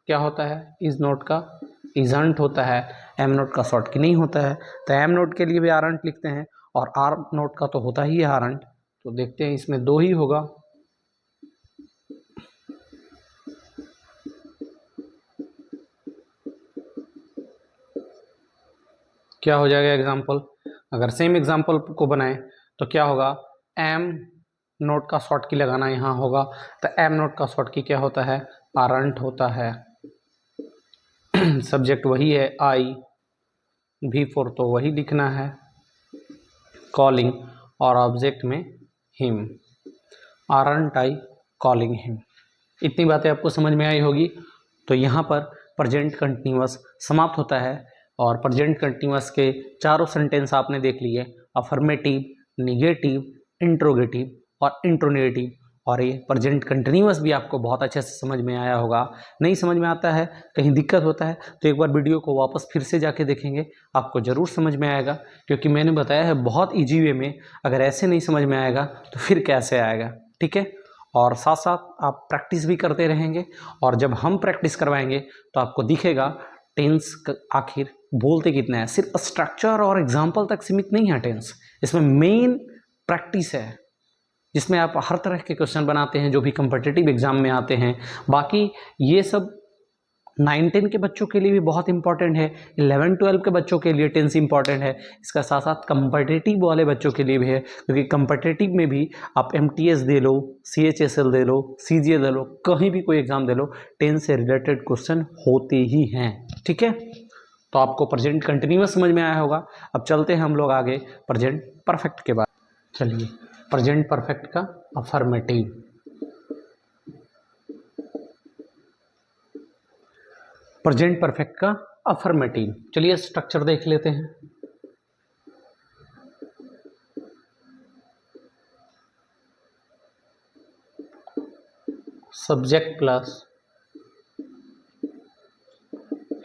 क्या होता है, इज नोट का इजंट होता है, एम नोट का शॉर्ट की नहीं होता है। तो एम नोट के लिए भी आरंट लिखते हैं और आर नोट का तो होता ही है आरंट। तो देखते हैं इसमें दो ही होगा। क्या हो जाएगा एग्जाम्पल, अगर सेम एग्जाम्पल को बनाए तो क्या होगा, एम नोट का शॉर्ट की लगाना यहाँ होगा। तो एम नोट का शॉर्ट की क्या होता है, आरंट होता है। सब्जेक्ट वही है आई, V4 तो वही लिखना है, कॉलिंग, और ऑब्जेक्ट में him, aren't I calling him. इतनी बातें आपको समझ में आई होगी। तो यहाँ पर प्रेजेंट कंटिन्यूअस समाप्त होता है और प्रेजेंट कंटिन्यूअस के चारों सेंटेंस आपने देख लिए, अफर्मेटिव, निगेटिव, इंट्रोगेटिव और इंट्रोनेगेटिव। और ये प्रेजेंट कंटिन्यूअस भी आपको बहुत अच्छे से समझ में आया होगा। नहीं समझ में आता है, कहीं दिक्कत होता है तो एक बार वीडियो को वापस फिर से जाके देखेंगे, आपको ज़रूर समझ में आएगा, क्योंकि मैंने बताया है बहुत ईजी वे में। अगर ऐसे नहीं समझ में आएगा तो फिर कैसे आएगा। ठीक है, और साथ साथ आप प्रैक्टिस भी करते रहेंगे, और जब हम प्रैक्टिस करवाएंगे तो आपको दिखेगा टेंस आखिर बोलते कितना है। सिर्फ स्ट्रक्चर और एग्जाम्पल तक सीमित नहीं है टेंस, इसमें मेन प्रैक्टिस है, जिसमें आप हर तरह के क्वेश्चन बनाते हैं जो भी कम्पिटिटिव एग्जाम में आते हैं। बाकी ये सब 9-10 के बच्चों के लिए भी बहुत इंपॉर्टेंट है, 11-12 के बच्चों के लिए टेंस इंपॉर्टेंट है, इसका साथ साथ कम्पिटिटिव वाले बच्चों के लिए भी है, क्योंकि कम्पिटिटिव में भी आप MTS दे लो, CHSL दे लो, CGL दे लो, कहीं भी कोई एग्जाम दे लो, टेंस से रिलेटेड क्वेश्चन होते ही हैं। ठीक है, तो आपको प्रेजेंट कंटिन्यूअस समझ में आया होगा। अब चलते हैं हम लोग आगे प्रेजेंट परफेक्ट के बाद। चलिए, प्रेजेंट परफेक्ट का अफर्मेटिव, प्रेजेंट परफेक्ट का अफर्मेटिव, चलिए स्ट्रक्चर देख लेते हैं। सब्जेक्ट प्लस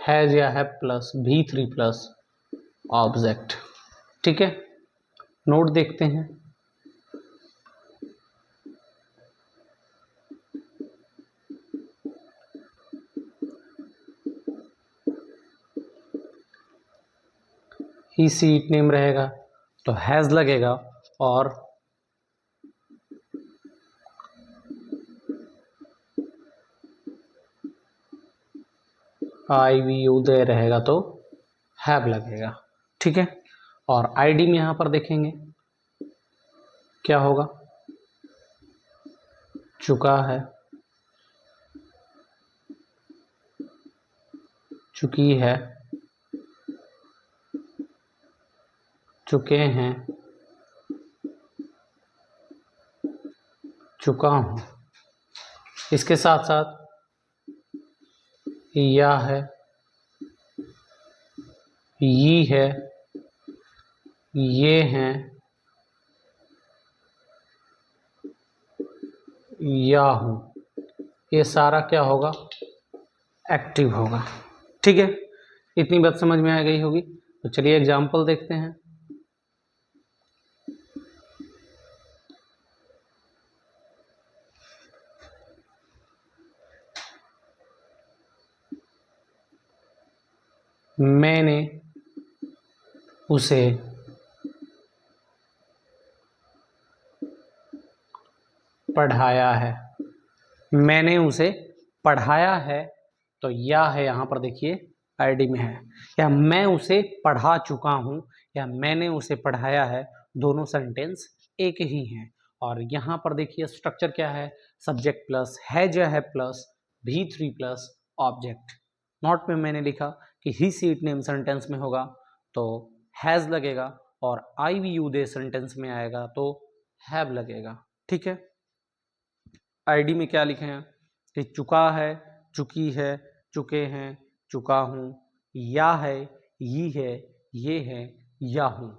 हैज या have plus V3 plus object. ठीक है, नोट देखते हैं। ही सीट नेम रहेगा तो हैज लगेगा, और उदय रहेगा तो हैव लगेगा। ठीक है, और आईडी में यहां पर देखेंगे क्या होगा, चुका है, चुकी है, चुके हैं, चुका हूं। इसके साथ साथ या है, ये है, ये हैं, या हूं, ये सारा क्या होगा, एक्टिव होगा। ठीक है, इतनी बात समझ में आ गई होगी। तो चलिए एग्जाम्पल देखते हैं। मैंने उसे पढ़ाया है, मैंने उसे पढ़ाया है, तो या है यहाँ पर देखिए आईडी में है, या मैं उसे पढ़ा चुका हूँ, या मैंने उसे पढ़ाया है, दोनों सेंटेंस एक ही हैं। और यहाँ पर देखिए स्ट्रक्चर क्या है, सब्जेक्ट प्लस हैज या have plus V3 plus object. Note में मैंने लिखा कि ही सीट नेम सेंटेंस में होगा तो हैज़ लगेगा, और आई वी यू दे सेंटेंस में आएगा तो हैव लगेगा। ठीक है, आईडी में क्या लिखे हैं कि चुका है, चुकी है, चुके हैं, चुका हूँ, या है, ये है, ये है, या हूँ,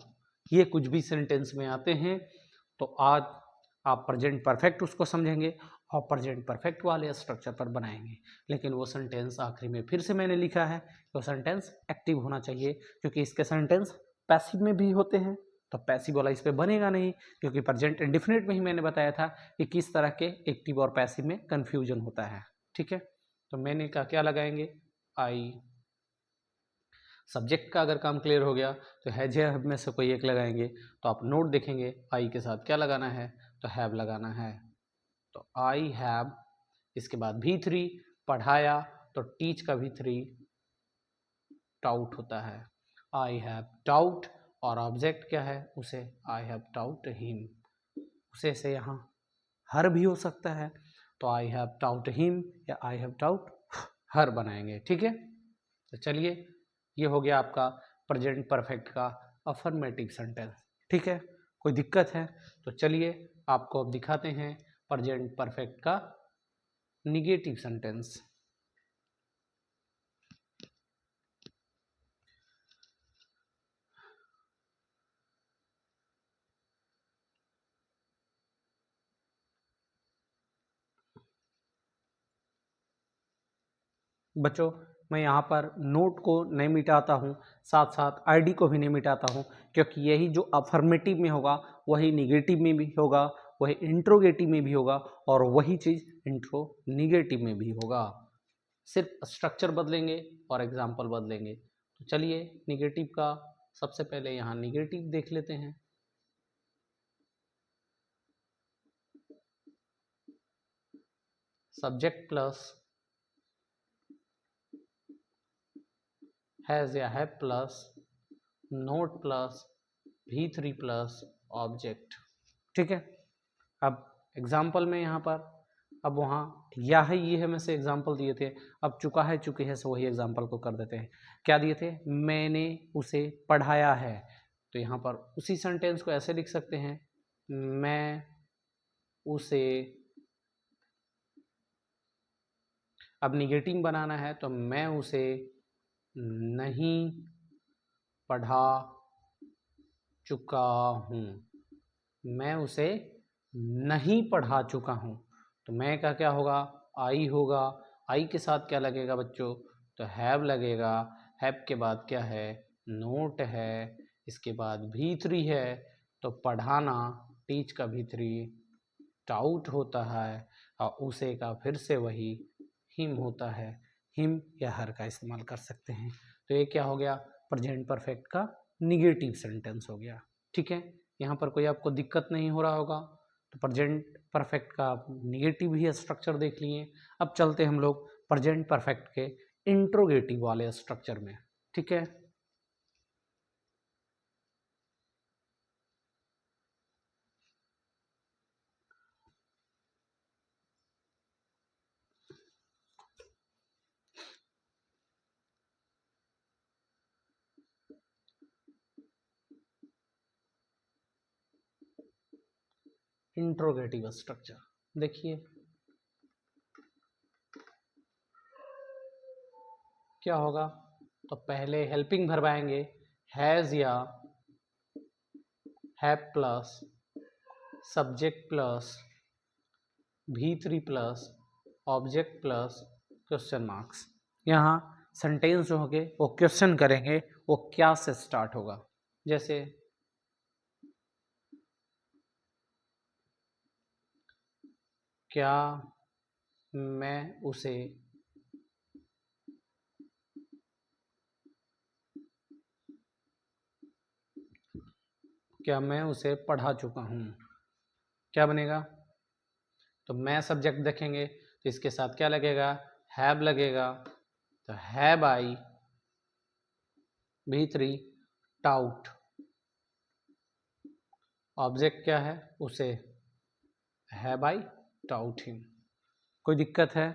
ये कुछ भी सेंटेंस में आते हैं। तो आज आप प्रेजेंट परफेक्ट उसको समझेंगे और प्रेजेंट परफेक्ट वाले स्ट्रक्चर पर बनाएंगे। लेकिन वो सेंटेंस आखिरी में फिर से मैंने लिखा है वो सेंटेंस एक्टिव होना चाहिए, क्योंकि इसके सेंटेंस पैसिव में भी होते हैं तो पैसिव वाला इस पे बनेगा नहीं, क्योंकि प्रेजेंट इंडेफिनिट में ही मैंने बताया था कि किस तरह के एक्टिव और पैसिव में कंफ्यूजन होता है। ठीक है, तो मैंने कहा क्या लगाएंगे, आई। सब्जेक्ट का अगर काम क्लियर हो गया तो हैज या हैव में से कोई एक लगाएंगे। तो आप नोट देखेंगे आई के साथ क्या लगाना है, तो हैव लगाना है। तो आई हैव, इसके बाद V3 पढ़ाया तो टीच का V3 टाउट होता है, आई हैव टाउट, और ऑब्जेक्ट क्या है उसे आई हैव टाउट हिम, उसे से यहाँ हर भी हो सकता है तो आई हैव टाउट हिम या आई हैव टाउट हर बनाएंगे। ठीक है, तो चलिए ये हो गया आपका प्रेजेंट परफेक्ट का अफर्मेटिव सेंटेंस। ठीक है, कोई दिक्कत है तो चलिए आपको अब दिखाते हैं प्रेजेंट परफेक्ट का निगेटिव सेंटेंस। बच्चों मैं यहाँ पर नोट को नहीं मिटाता हूँ, साथ साथ आईडी को भी नहीं मिटाता हूँ, क्योंकि यही जो अफर्मेटिव में होगा वही निगेटिव में भी होगा, वही इंट्रोगेटिव में भी होगा, और वही चीज़ इंट्रो निगेटिव में भी होगा। सिर्फ स्ट्रक्चर बदलेंगे और एग्जाम्पल बदलेंगे। तो चलिए निगेटिव का सबसे पहले यहाँ निगेटिव देख लेते हैं। सब्जेक्ट प्लस हैज़ या have plus not plus V3 plus object. ठीक है, अब एग्जाम्पल में यहाँ पर अब वहाँ या है ये है में से एग्जाम्पल दिए थे, अब चुका है चुकी है से वही एग्जाम्पल को कर देते हैं। क्या दिए थे, मैंने उसे पढ़ाया है, तो यहाँ पर उसी सेंटेंस को ऐसे लिख सकते हैं, मैं उसे, अब निगेटिव बनाना है तो मैं उसे नहीं पढ़ा चुका हूँ, मैं उसे नहीं पढ़ा चुका हूँ। तो मैं का क्या होगा, आई होगा, आई के साथ क्या लगेगा बच्चों, तो हैव लगेगा, हैव के बाद क्या है, नोट है, इसके बाद V3 है, तो पढ़ाना टीच का V3 टाउट होता है, और उसे का फिर से वही हिम होता है, हिम या हर का इस्तेमाल कर सकते हैं। तो ये क्या हो गया, प्रेजेंट परफेक्ट का निगेटिव सेंटेंस हो गया। ठीक है, यहाँ पर कोई आपको दिक्कत नहीं हो रहा होगा। तो प्रेजेंट परफेक्ट का निगेटिव ही स्ट्रक्चर देख लिए। अब चलते हम लोग प्रेजेंट परफेक्ट के इंट्रोगेटिव वाले स्ट्रक्चर में। ठीक है, इंट्रोगेटिव स्ट्रक्चर देखिए क्या होगा। तो पहले हेल्पिंग भरवाएंगे, हैज़ या have plus subject plus V3 plus object plus question marks. यहाँ सेंटेंस जो होंगे वो क्वेश्चन करेंगे, वो क्या से स्टार्ट होगा, जैसे क्या मैं उसे पढ़ा चुका हूँ, क्या बनेगा। तो मैं सब्जेक्ट देखेंगे तो इसके साथ क्या लगेगा, हैव लगेगा, तो have I V3 taut, object क्या है उसे, हैव आई टाउट हिम। कोई दिक्कत है?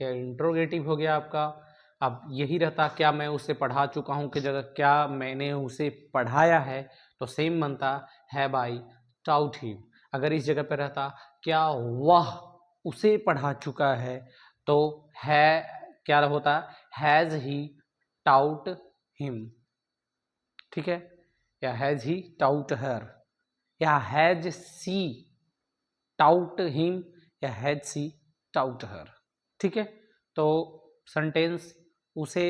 या इंट्रोगेटिव हो गया आपका। अब यही रहता क्या मैं उसे पढ़ा चुका हूँ की जगह क्या मैंने उसे पढ़ाया है, तो सेम बनता हैव आई टाउट हिम। अगर इस जगह पे रहता क्या वह उसे पढ़ा चुका है, तो है क्या होता हैज़ ही टाउट हिम। ठीक है, या हैज़ ही टाउट हर, या हैज सी टाउट हिम, या हैज सी टाउट हर। ठीक है, तो सेंटेंस उसे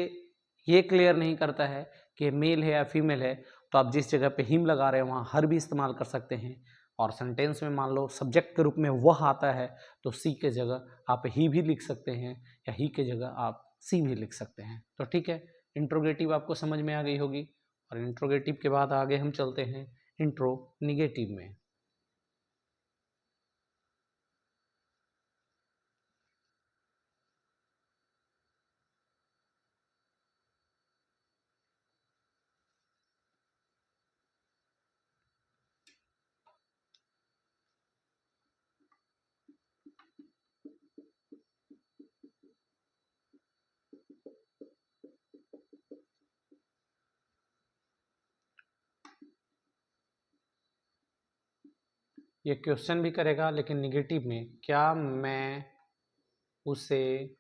ये क्लियर नहीं करता है कि मेल है या फीमेल है, तो आप जिस जगह पे हिम लगा रहे हैं वहाँ हर भी इस्तेमाल कर सकते हैं। और सेंटेंस में मान लो सब्जेक्ट के रूप में वह आता है, तो सी के जगह आप ही भी लिख सकते हैं, या ही के जगह आप सी भी लिख सकते हैं। तो ठीक है, इंट्रोगेटिव आपको समझ में आ गई होगी। और इंट्रोगेटिव के बाद आगे हम चलते हैं इंट्रोनिगेटिव में। ये क्वेश्चन भी करेगा, लेकिन निगेटिव में, क्या मैं उसे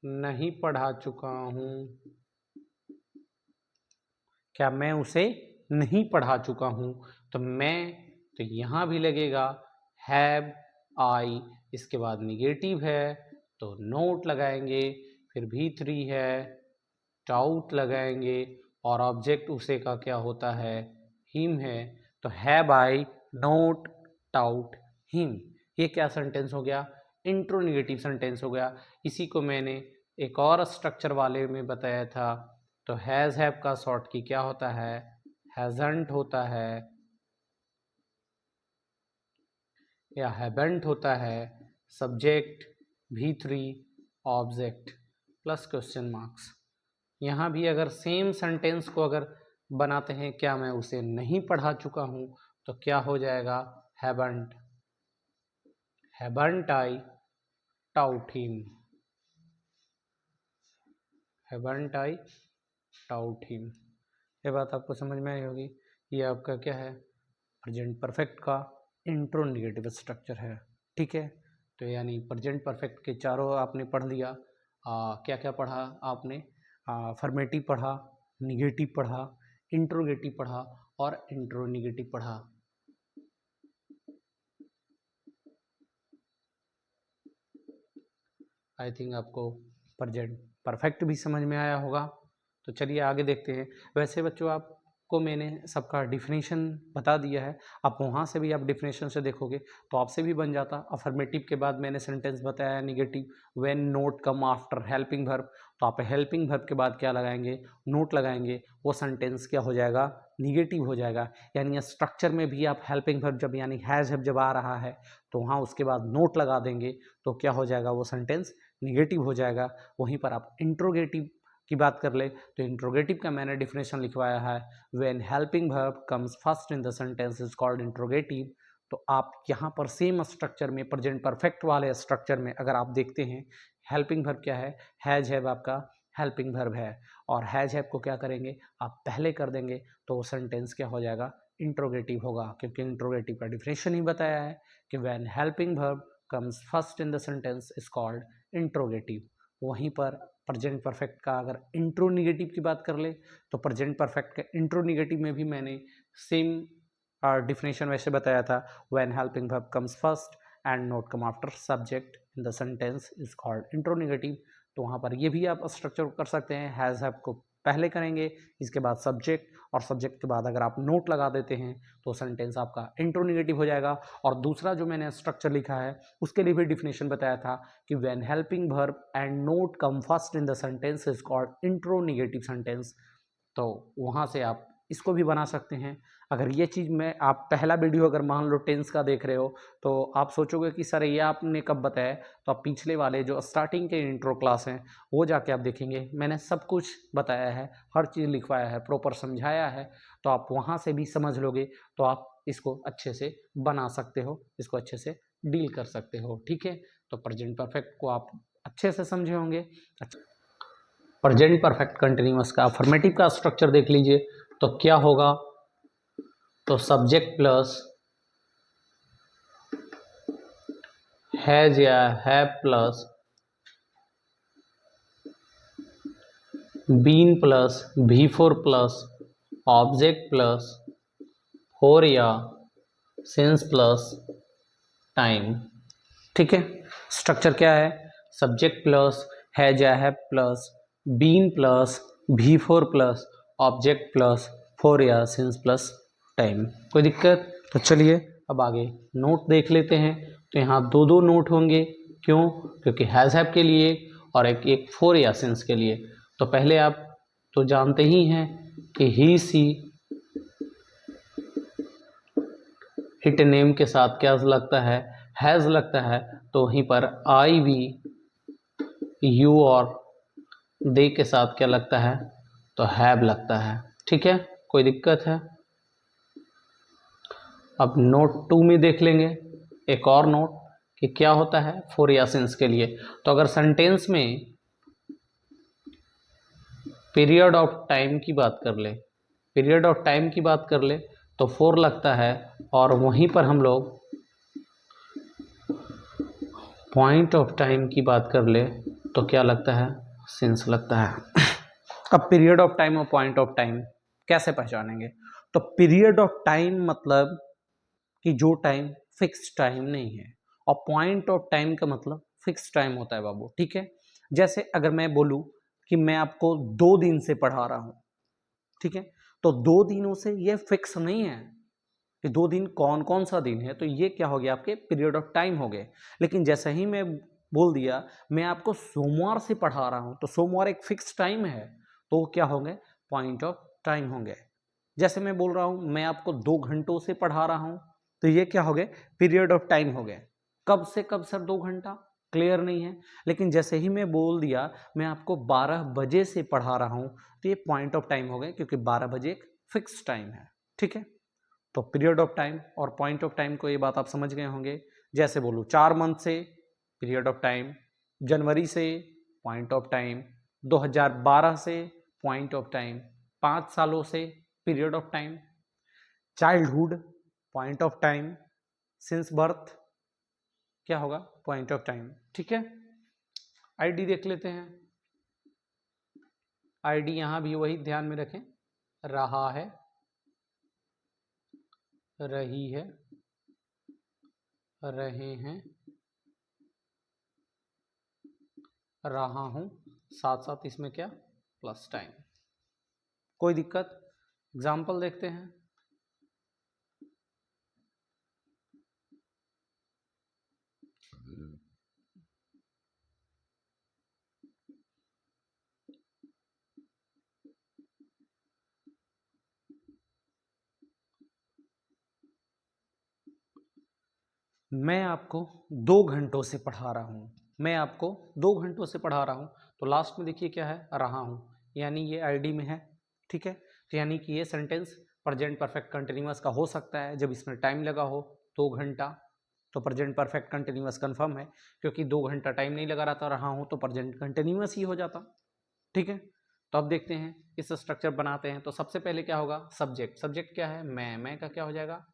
नहीं पढ़ा चुका हूँ? क्या मैं उसे नहीं पढ़ा चुका हूँ? तो मैं, तो यहाँ भी लगेगा हैव आई, इसके बाद निगेटिव है तो नोट लगाएंगे, फिर V3 है, टाउट लगाएंगे, और ऑब्जेक्ट उसे का क्या होता है, हिम है। तो have I note taut him. ये क्या सेंटेंस हो गया, इंट्रोनिगेटिव सेंटेंस हो गया। इसी को मैंने एक और स्ट्रक्चर वाले में बताया था। तो हैज़ हैव का शॉर्ट की क्या होता है, हैजंट होता है, या हैवेंट होता है, subject V3 object plus question marks. यहाँ भी अगर सेम सेंटेंस को अगर बनाते हैं, क्या मैं उसे नहीं पढ़ा चुका हूँ, तो क्या हो जाएगा, haven't, haven't I taut him, haven't I taut him. ये बात आपको समझ में आई होगी। ये आपका क्या है, प्रेजेंट परफेक्ट का इंट्रोनिगेटिव स्ट्रक्चर है। ठीक है, तो यानी प्रेजेंट परफेक्ट के चारों आपने पढ़ लिया। क्या क्या पढ़ा आपने, फॉर्मेटिव पढ़ा, निगेटिव पढ़ा, इंट्रोगेटिव पढ़ा, और इंट्रोनिगेटिव पढ़ा। आई थिंक आपको प्रेजेंट परफेक्ट भी समझ में आया होगा। तो चलिए आगे देखते हैं। वैसे बच्चों आपको मैंने सबका डिफिनेशन बता दिया है, आप वहाँ से भी आप डिफिनेशन से देखोगे तो आपसे भी बन जाता। अफर्मेटिव के बाद मैंने सेंटेंस बताया negative, when not come after helping verb, तो आप हेल्पिंग वर्ब के बाद क्या लगाएंगे, नोट लगाएंगे, वो सेंटेंस क्या हो जाएगा, निगेटिव हो जाएगा। यानी स्ट्रक्चर में भी आप हेल्पिंग वर्ब जब यानी हैज़ हैव जब आ रहा है, तो वहाँ उसके बाद नोट लगा देंगे, तो क्या हो जाएगा, वो सेंटेंस निगेटिव हो जाएगा। वहीं पर आप इंट्रोगेटिव की बात कर ले, तो इंट्रोगेटिव का मैंने डिफिनेशन लिखवाया है, when helping verb comes first in the sentence is called interrogative. तो आप यहाँ पर सेम स्ट्रक्चर में, प्रेजेंट परफेक्ट वाले स्ट्रक्चर में अगर आप देखते हैं, हेल्पिंग वर्ब क्या है, हैज हैव आपका हेल्पिंग वर्ब है, और हैज हैव को क्या करेंगे, आप पहले कर देंगे, तो वो सेंटेंस क्या हो जाएगा, इंट्रोगेटिव होगा। क्योंकि इंट्रोगेटिव का डिफिनेशन ही बताया है कि when helping verb comes first in the sentence is called interrogative. वहीं पर प्रेजेंट परफेक्ट का अगर इंट्रोनिगेटिव की बात कर ले, तो प्रेजेंट परफेक्ट के इंट्रोनिगेटिव में भी मैंने सेम डिफिनेशन वैसे बताया था, when helping verb comes first and not come after subject in the sentence is called interrogative. तो वहाँ पर ये भी आप स्ट्रक्चर कर सकते हैं, हैज़ हैव को पहले करेंगे, इसके बाद सब्जेक्ट, और सब्जेक्ट के बाद अगर आप नोट लगा देते हैं, तो सेंटेंस आपका इंट्रोनिगेटिव हो जाएगा। और दूसरा जो मैंने स्ट्रक्चर लिखा है, उसके लिए भी डिफिनेशन बताया था कि when helping verb and not come first in the sentence is called interrogative sentence. तो वहाँ से आप इसको भी बना सकते हैं। अगर ये चीज़ मैं आप पहला वीडियो अगर मान लो टेंस का देख रहे हो तो आप सोचोगे कि सर ये आपने कब बताया, तो आप पिछले वाले जो स्टार्टिंग के इंट्रो क्लास हैं वो जाके आप देखेंगे, मैंने सब कुछ बताया है, हर चीज़ लिखवाया है, प्रॉपर समझाया है, तो आप वहाँ से भी समझ लोगे, तो आप इसको अच्छे से बना सकते हो, इसको अच्छे से डील कर सकते हो। ठीक है, तो प्रेजेंट परफेक्ट को आप अच्छे से समझे होंगे। प्रेजेंट परफेक्ट कंटिन्यूअस का अफर्मेटिव का स्ट्रक्चर देख लीजिए, तो क्या होगा, तो सब्जेक्ट प्लस हैज या have plus been plus V4 plus object plus for या सिंस प्लस टाइम। ठीक है, स्ट्रक्चर क्या है, सब्जेक्ट प्लस हैज या have plus been plus V4 plus object plus for या सिंस प्लस टाइम। कोई दिक्कत? तो चलिए अब आगे नोट देख लेते हैं। तो यहाँ दो दो नोट होंगे, क्यों? क्योंकि हैज़ हैव के लिए और एक फोर या सिंस के लिए। तो पहले आप तो जानते ही हैं कि ही सी इट नेम के साथ क्या लगता है, हैज़ लगता है, तो वहीं पर आई वी यू और दे के साथ क्या लगता है, तो हैव लगता है। ठीक है, कोई दिक्कत है? अब नोट 2 में देख लेंगे एक और नोट कि क्या होता है फोर या सिंस के लिए। तो अगर सेंटेंस में पीरियड ऑफ टाइम की बात कर ले, पीरियड ऑफ टाइम की बात कर ले तो फोर लगता है, और वहीं पर हम लोग पॉइंट ऑफ टाइम की बात कर ले तो क्या लगता है, सिंस लगता है। अब पीरियड ऑफ टाइम और पॉइंट ऑफ टाइम कैसे पहचानेंगे? तो पीरियड ऑफ टाइम मतलब कि जो टाइम फिक्स टाइम नहीं है, और पॉइंट ऑफ टाइम का मतलब फिक्स टाइम होता है बाबू। ठीक है, जैसे अगर मैं बोलूं कि मैं आपको 2 दिन से पढ़ा रहा हूं, ठीक है, तो 2 दिनों से ये फिक्स नहीं है कि 2 दिन कौन कौन सा दिन है, तो ये क्या हो गया, आपके पीरियड ऑफ टाइम हो गए। लेकिन जैसे ही मैं बोल दिया मैं आपको सोमवार से पढ़ा रहा हूं, तो सोमवार एक फिक्स टाइम है, तो क्या होंगे, पॉइंट ऑफ टाइम होंगे। जैसे मैं बोल रहा हूं मैं आपको 2 घंटों से पढ़ा रहा हूं, तो ये क्या हो गए, पीरियड ऑफ टाइम हो गए। कब से कब सर 2 घंटा, क्लियर नहीं है। लेकिन जैसे ही मैं बोल दिया मैं आपको 12 बजे से पढ़ा रहा हूं, तो ये पॉइंट ऑफ टाइम हो गए, क्योंकि 12 बजे एक फिक्स टाइम है। ठीक है, तो पीरियड ऑफ टाइम और पॉइंट ऑफ टाइम को ये बात आप समझ गए होंगे। जैसे बोलूँ 4 मंथ से पीरियड ऑफ टाइम, जनवरी से पॉइंट ऑफ टाइम, 2012 से पॉइंट ऑफ टाइम, 5 सालों से period of time, childhood point of time, since birth क्या होगा, पॉइंट ऑफ टाइम। ठीक है, आईडी देख लेते हैं। आईडी यहां भी वही ध्यान में रखें, रहा है, रही है, रहे हैं, रहा हूं, साथ साथ इसमें क्या, प्लस टाइम। कोई दिक्कत? एग्जाम्पल देखते हैं। मैं आपको 2 घंटों से पढ़ा रहा हूं, मैं आपको 2 घंटों से पढ़ा रहा हूं, तो लास्ट में देखिए क्या है, रहा हूं, यानी ये आईडी में है। ठीक है, तो यानी कि ये सेंटेंस प्रेजेंट परफेक्ट कंटिन्यूअस का हो सकता है जब इसमें टाइम लगा हो 2 घंटा, तो प्रेजेंट परफेक्ट कंटिन्यूअस कंफर्म है, क्योंकि 2 घंटा टाइम नहीं लगा रहा था, रहा हूं तो प्रेजेंट कंटिन्यूअस ही हो जाता। ठीक है, तो अब देखते हैं इस स्ट्रक्चर बनाते हैं। तो सबसे पहले क्या होगा, सब्जेक्ट, सब्जेक्ट क्या है, मैं का क्या हो जाएगा,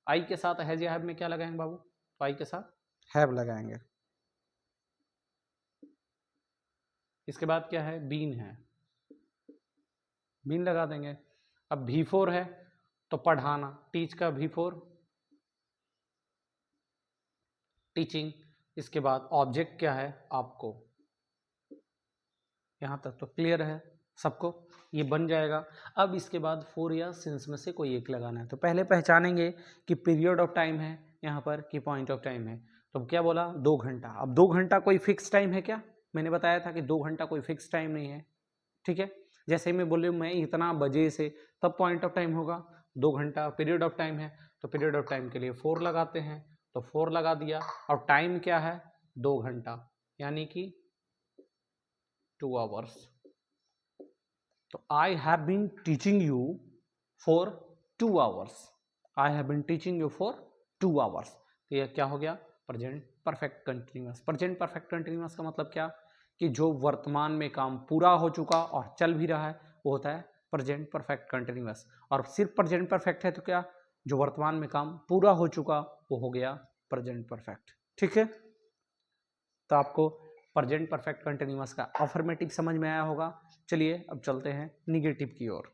आई के साथ हैज या हैव में क्या लगाएंगे बाबू, तो आई के साथ हैव लगाएंगे। इसके बाद क्या है, बीन है, बीन लगा देंगे। अब V4 है तो पढ़ाना, टीच का V4 टीचिंग। इसके बाद ऑब्जेक्ट क्या है, आपको, यहां तक तो क्लियर है सबको, ये बन जाएगा। अब इसके बाद फोर या सिंस में से कोई एक लगाना है। तो पहले पहचानेंगे कि पीरियड ऑफ टाइम है यहाँ पर कि पॉइंट ऑफ टाइम है। तो क्या बोला, 2 घंटा। अब 2 घंटा कोई फिक्स टाइम है क्या, मैंने बताया था कि 2 घंटा कोई फिक्स टाइम नहीं है। ठीक है, जैसे मैं बोले मैं इतना बजे से, तब पॉइंट ऑफ टाइम होगा, 2 घंटा पीरियड ऑफ टाइम है, तो पीरियड ऑफ टाइम के लिए 4 लगाते हैं, तो 4 लगा दिया, और टाइम क्या है 2 घंटा, यानी कि 2 आवर्स। तो I have been teaching you for 2 hours, I have been teaching you for 2 hours. तो यह क्या हो गया present perfect continuous. Present perfect continuous का मतलब क्या कि जो वर्तमान में काम पूरा हो चुका और चल भी रहा है वो होता है प्रेजेंट परफेक्ट कंटिन्यूअस। और सिर्फ प्रेजेंट परफेक्ट है तो क्या, जो वर्तमान में काम पूरा हो चुका वो हो गया प्रेजेंट परफेक्ट। ठीक है, तो आपको प्रेजेंट परफेक्ट कंटिन्यूअस का अफर्मेटिव समझ में आया होगा। चलिए अब चलते हैं निगेटिव की ओर।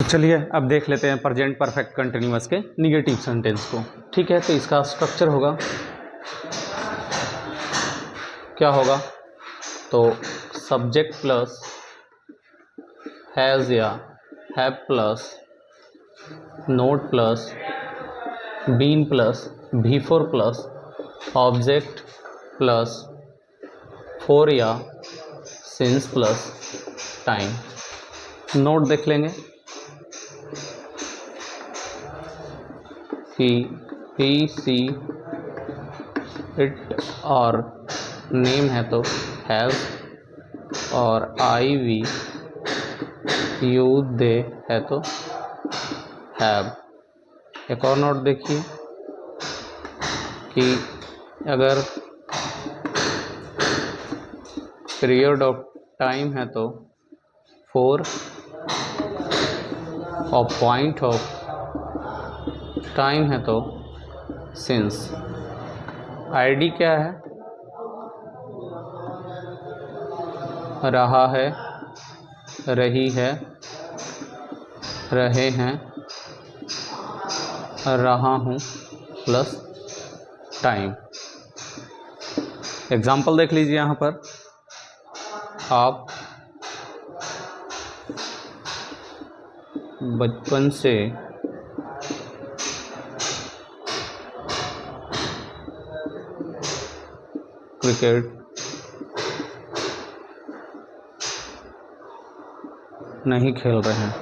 चलिए अब देख लेते हैं प्रेजेंट परफेक्ट कंटिन्यूअस के निगेटिव सेंटेंस को। ठीक है, तो इसका स्ट्रक्चर होगा क्या होगा, तो सब्जेक्ट प्लस हैज़ या have plus not plus been plus before plus object plus for या सिंस प्लस टाइम। नोट देख लेंगे कि सी इट और नेम है तो हैज़, और आई वी यू दे है तो हैव। एक और नोट देखिए कि अगर पीरियड ऑफ टाइम है तो फोर, और पॉइंट ऑफ टाइम है तो सिंस। आईडी क्या है, रहा है, रही है, रहे हैं, रहा हूँ प्लस टाइम। एग्जाम्पल देख लीजिए यहाँ पर, आप बचपन से क्रिकेट नहीं खेल रहे हैं,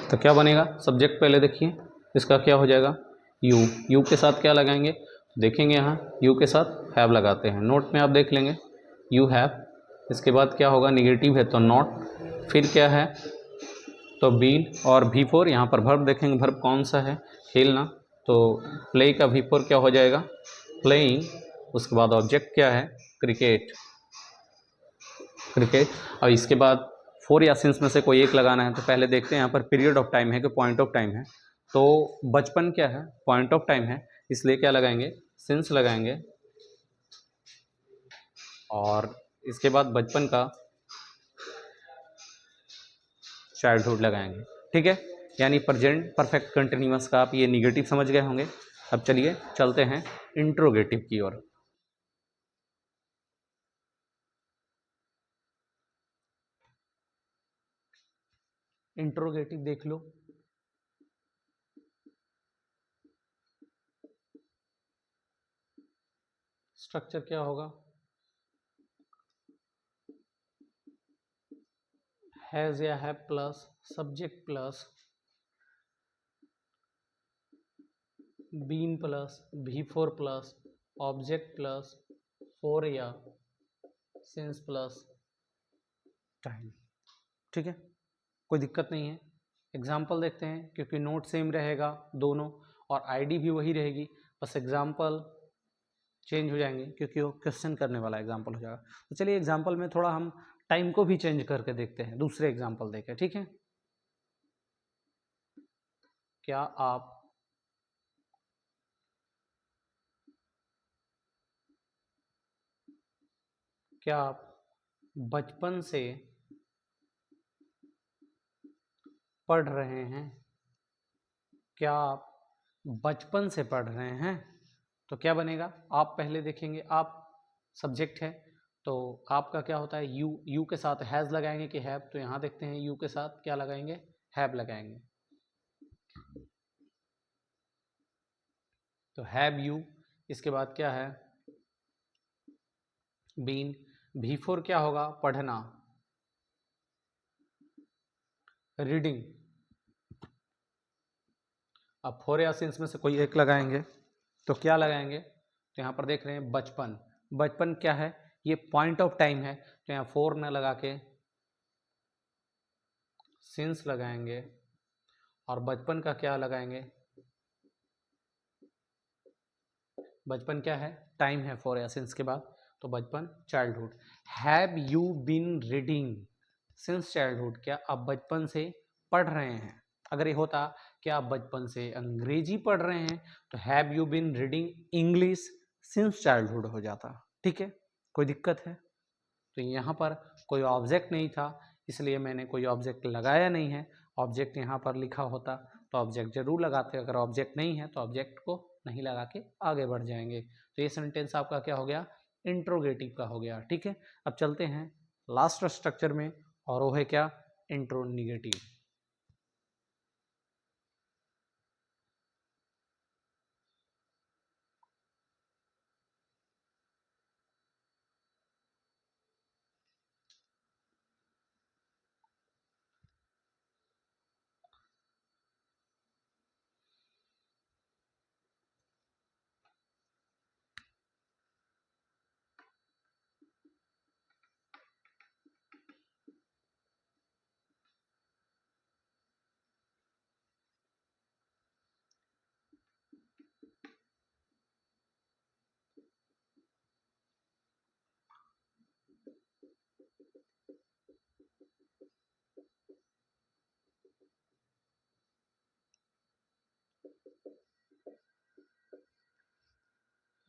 तो क्या बनेगा, सब्जेक्ट पहले देखिए इसका क्या हो जाएगा, यू। यू के साथ क्या लगाएंगे, देखेंगे यहाँ यू के साथ हैव लगाते हैं। नोट में आप देख लेंगे यू हैव, इसके बाद क्या होगा, निगेटिव है तो नॉट, फिर क्या है तो बीन, और भी फोर। यहाँ पर वर्ब देखेंगे, वर्ब कौन सा है, खेलना, तो प्ले का भी फोर क्या हो जाएगा, प्लेइंग। उसके बाद ऑब्जेक्ट क्या है, क्रिकेट, क्रिकेट। और इसके बाद फोर या सिंस में से कोई एक लगाना है, तो पहले देखते हैं यहाँ पर पीरियड ऑफ टाइम है कि पॉइंट ऑफ टाइम है। तो बचपन क्या है, पॉइंट ऑफ टाइम है, इसलिए क्या लगाएंगे, सिंस लगाएंगे। और इसके बाद बचपन का चाइल्डहुड लगाएंगे। ठीक है, यानी प्रेजेंट परफेक्ट कंटिन्यूअस का आप ये निगेटिव समझ गए होंगे। अब चलिए चलते हैं इंट्रोगेटिव की ओर। इंट्रोगेटिव देख लो, स्ट्रक्चर क्या होगा, हैज या have plus subject plus been plus V four plus object plus for या सिंस प्लस टाइम। ठीक है, कोई दिक्कत नहीं है। एग्जाम्पल देखते हैं, क्योंकि नोट सेम रहेगा दोनों और आईडी भी वही रहेगी, बस एग्जाम्पल चेंज हो जाएंगे क्योंकि वो क्वेश्चन करने वाला एग्जाम्पल हो जाएगा। तो चलिए एग्जाम्पल में थोड़ा हम टाइम को भी चेंज करके देखते हैं, दूसरे एग्जाम्पल देखें। ठीक है, क्या आप बचपन से पढ़ रहे हैं, क्या आप बचपन से पढ़ रहे हैं, तो क्या बनेगा, आप पहले देखेंगे, आप सब्जेक्ट है तो आपका क्या होता है, यू, यू के साथ हैज़ लगाएंगे कि हैव, तो यहाँ देखते हैं यू के साथ क्या लगाएंगे, हैव लगाएंगे, तो हैव यू। इसके बाद क्या है, बीन, भी फोर क्या होगा, पढ़ना, रीडिंग, अब फोर या सिंस में से कोई एक लगाएंगे तो क्या लगाएंगे, तो यहाँ पर देख रहे हैं बचपन। बचपन क्या है, ये पॉइंट ऑफ टाइम है, तो यहाँ फोर न लगा के सिंस लगाएंगे और बचपन का क्या लगाएंगे, बचपन क्या है, टाइम है फॉर या सिंस के बाद, तो बचपन childhood. Have you been reading since childhood, क्या आप बचपन से पढ़ रहे हैं। अगर ये होता कि आप बचपन से अंग्रेजी पढ़ रहे हैं तो have you been reading English since childhood हो जाता। ठीक है, कोई दिक्कत है। तो यहाँ पर कोई ऑब्जेक्ट नहीं था, इसलिए मैंने कोई ऑब्जेक्ट लगाया नहीं है। ऑब्जेक्ट यहाँ पर लिखा होता तो ऑब्जेक्ट जरूर लगाते, अगर ऑब्जेक्ट नहीं है तो ऑब्जेक्ट को नहीं लगा के आगे बढ़ जाएंगे। तो ये सेंटेंस आपका क्या हो गया, इंट्रोगेटिव का हो गया। ठीक है, अब चलते हैं लास्ट स्ट्रक्चर में, और वो है क्या, इंट्रोनिगेटिव।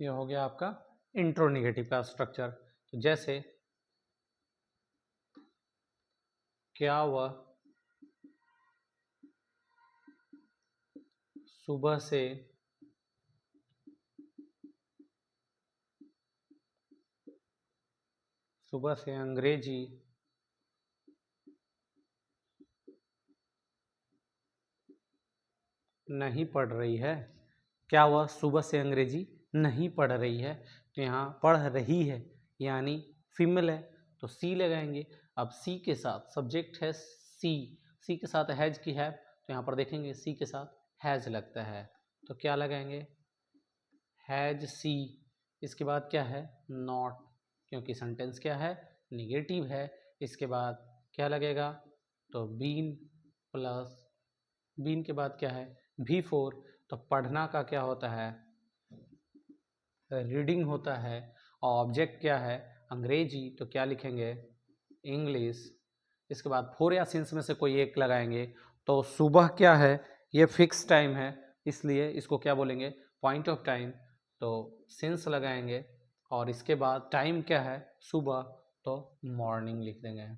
ये हो गया आपका इंट्रोनिगेटिव का स्ट्रक्चर। तो जैसे क्या वह सुबह से अंग्रेजी नहीं पढ़ रही है। क्या वह सुबह से अंग्रेजी नहीं पढ़ रही है, तो यहाँ पढ़ रही है यानी फीमेल है, तो सी लगाएंगे। अब सी के साथ सब्जेक्ट है सी, सी के साथ हैज की है, तो यहाँ पर देखेंगे सी के साथ हैज लगता है, तो क्या लगाएंगे, हैज सी। इसके बाद क्या है, नॉट, क्योंकि सेंटेंस क्या है, निगेटिव है। इसके बाद क्या लगेगा, तो बीन प्लस बीन के बाद क्या है, भी फोर, तो पढ़ना का क्या होता है, रीडिंग होता है। और ऑब्जेक्ट क्या है, अंग्रेजी, तो क्या लिखेंगे, इंग्लिश। इसके बाद फोर या सिंस में से कोई एक लगाएंगे, तो सुबह क्या है, ये फिक्स टाइम है, इसलिए इसको क्या बोलेंगे, पॉइंट ऑफ टाइम, तो सिंस लगाएंगे। और इसके बाद टाइम क्या है, सुबह, तो मॉर्निंग लिख देंगे।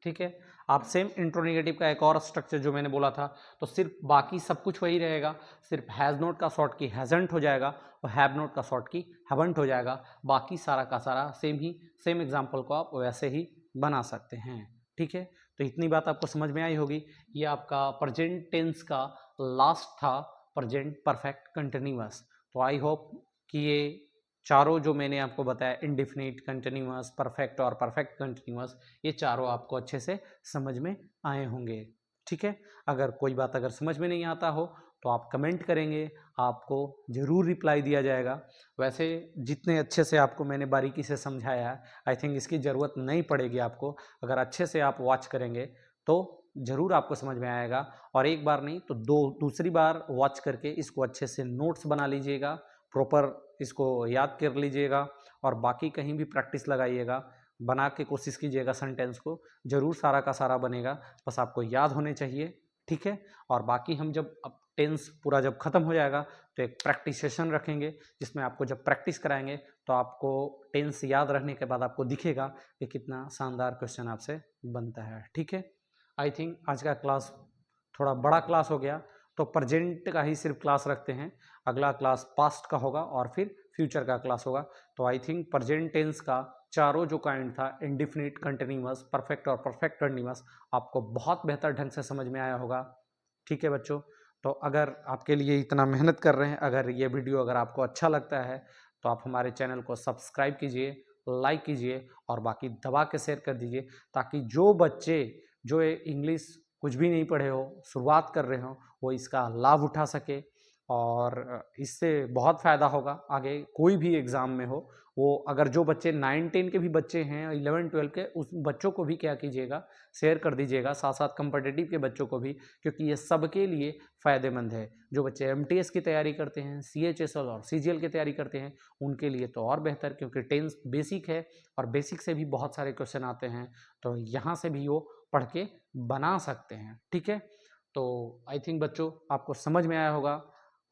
ठीक है, आप सेम इंट्रोनिगेटिव का एक और स्ट्रक्चर जो मैंने बोला था, तो सिर्फ बाकी सब कुछ वही रहेगा, सिर्फ हैज़ नोट का शॉर्ट की हैज़ंट हो जाएगा और हैव नोट का शॉर्ट की हैवंट हो जाएगा। बाकी सारा का सारा सेम एग्जाम्पल को आप वैसे ही बना सकते हैं। ठीक है, तो इतनी बात आपको समझ में आई होगी। ये आपका प्रेजेंट टेंस का लास्ट था, प्रेजेंट परफेक्ट कंटिन्यूअस। तो आई होप कि ये चारों जो मैंने आपको बताया, इंडिफिनिट, कंटिन्यूअस, परफेक्ट और परफेक्ट कंटिन्यूअस, ये चारों आपको अच्छे से समझ में आए होंगे। ठीक है, अगर कोई बात अगर समझ में नहीं आता हो तो आप कमेंट करेंगे, आपको ज़रूर रिप्लाई दिया जाएगा। वैसे जितने अच्छे से आपको मैंने बारीकी से समझाया है, आई थिंक इसकी ज़रूरत नहीं पड़ेगी आपको। अगर अच्छे से आप वॉच करेंगे तो ज़रूर आपको समझ में आएगा, और एक बार नहीं तो दूसरी बार वॉच करके इसको अच्छे से नोट्स बना लीजिएगा, प्रॉपर इसको याद कर लीजिएगा, और बाकी कहीं भी प्रैक्टिस लगाइएगा, बना के कोशिश कीजिएगा सेंटेंस को, ज़रूर सारा का सारा बनेगा, बस आपको याद होने चाहिए। ठीक है, और बाकी हम जब अब टेंस पूरा जब ख़त्म हो जाएगा तो एक प्रैक्टिस सेशन रखेंगे, जिसमें आपको जब प्रैक्टिस कराएंगे तो आपको टेंस याद रहने के बाद आपको दिखेगा कि कितना शानदार क्वेश्चन आपसे बनता है। ठीक है, आई थिंक आज का क्लास थोड़ा बड़ा क्लास हो गया, तो प्रेजेंट का ही सिर्फ क्लास रखते हैं, अगला क्लास पास्ट का होगा और फिर फ्यूचर का क्लास होगा। तो आई थिंक प्रेजेंट टेंस का चारों जो काइंड था, इंडिफिनिट, कंटिन्यूअस, परफेक्ट और परफेक्ट कंटिन्यूअस, आपको बहुत बेहतर ढंग से समझ में आया होगा। ठीक है बच्चों, तो अगर आपके लिए इतना मेहनत कर रहे हैं, अगर ये वीडियो अगर आपको अच्छा लगता है तो आप हमारे चैनल को सब्सक्राइब कीजिए, लाइक कीजिए और बाकी दबा के शेयर कर दीजिए, ताकि जो बच्चे जो इंग्लिश कुछ भी नहीं पढ़े हो, शुरुआत कर रहे हो, वो इसका लाभ उठा सके और इससे बहुत फ़ायदा होगा आगे कोई भी एग्ज़ाम में हो। वो अगर जो बच्चे 9-10 के भी बच्चे हैं, 11-12 के, उस बच्चों को भी क्या कीजिएगा, शेयर कर दीजिएगा, साथ-साथ कॉम्पिटिटिव के बच्चों को भी, क्योंकि ये सबके लिए फ़ायदेमंद है। जो बच्चे एमटीएस की तैयारी करते हैं, सीएचएसएल और सीजीएल की तैयारी करते हैं, उनके लिए तो और बेहतर, क्योंकि 10th बेसिक है और बेसिक से भी बहुत सारे क्वेश्चन आते हैं, तो यहाँ से भी वो पढ़ के बना सकते हैं। ठीक है, तो आई थिंक बच्चों आपको समझ में आया होगा।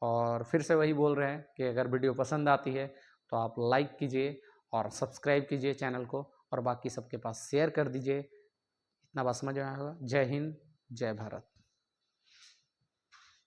और फिर से वही बोल रहे हैं कि अगर वीडियो पसंद आती है तो आप लाइक कीजिए और सब्सक्राइब कीजिए चैनल को, और बाकी सबके पास शेयर कर दीजिए। इतना बात समझ में आया होगा। जय हिंद, जय भारत।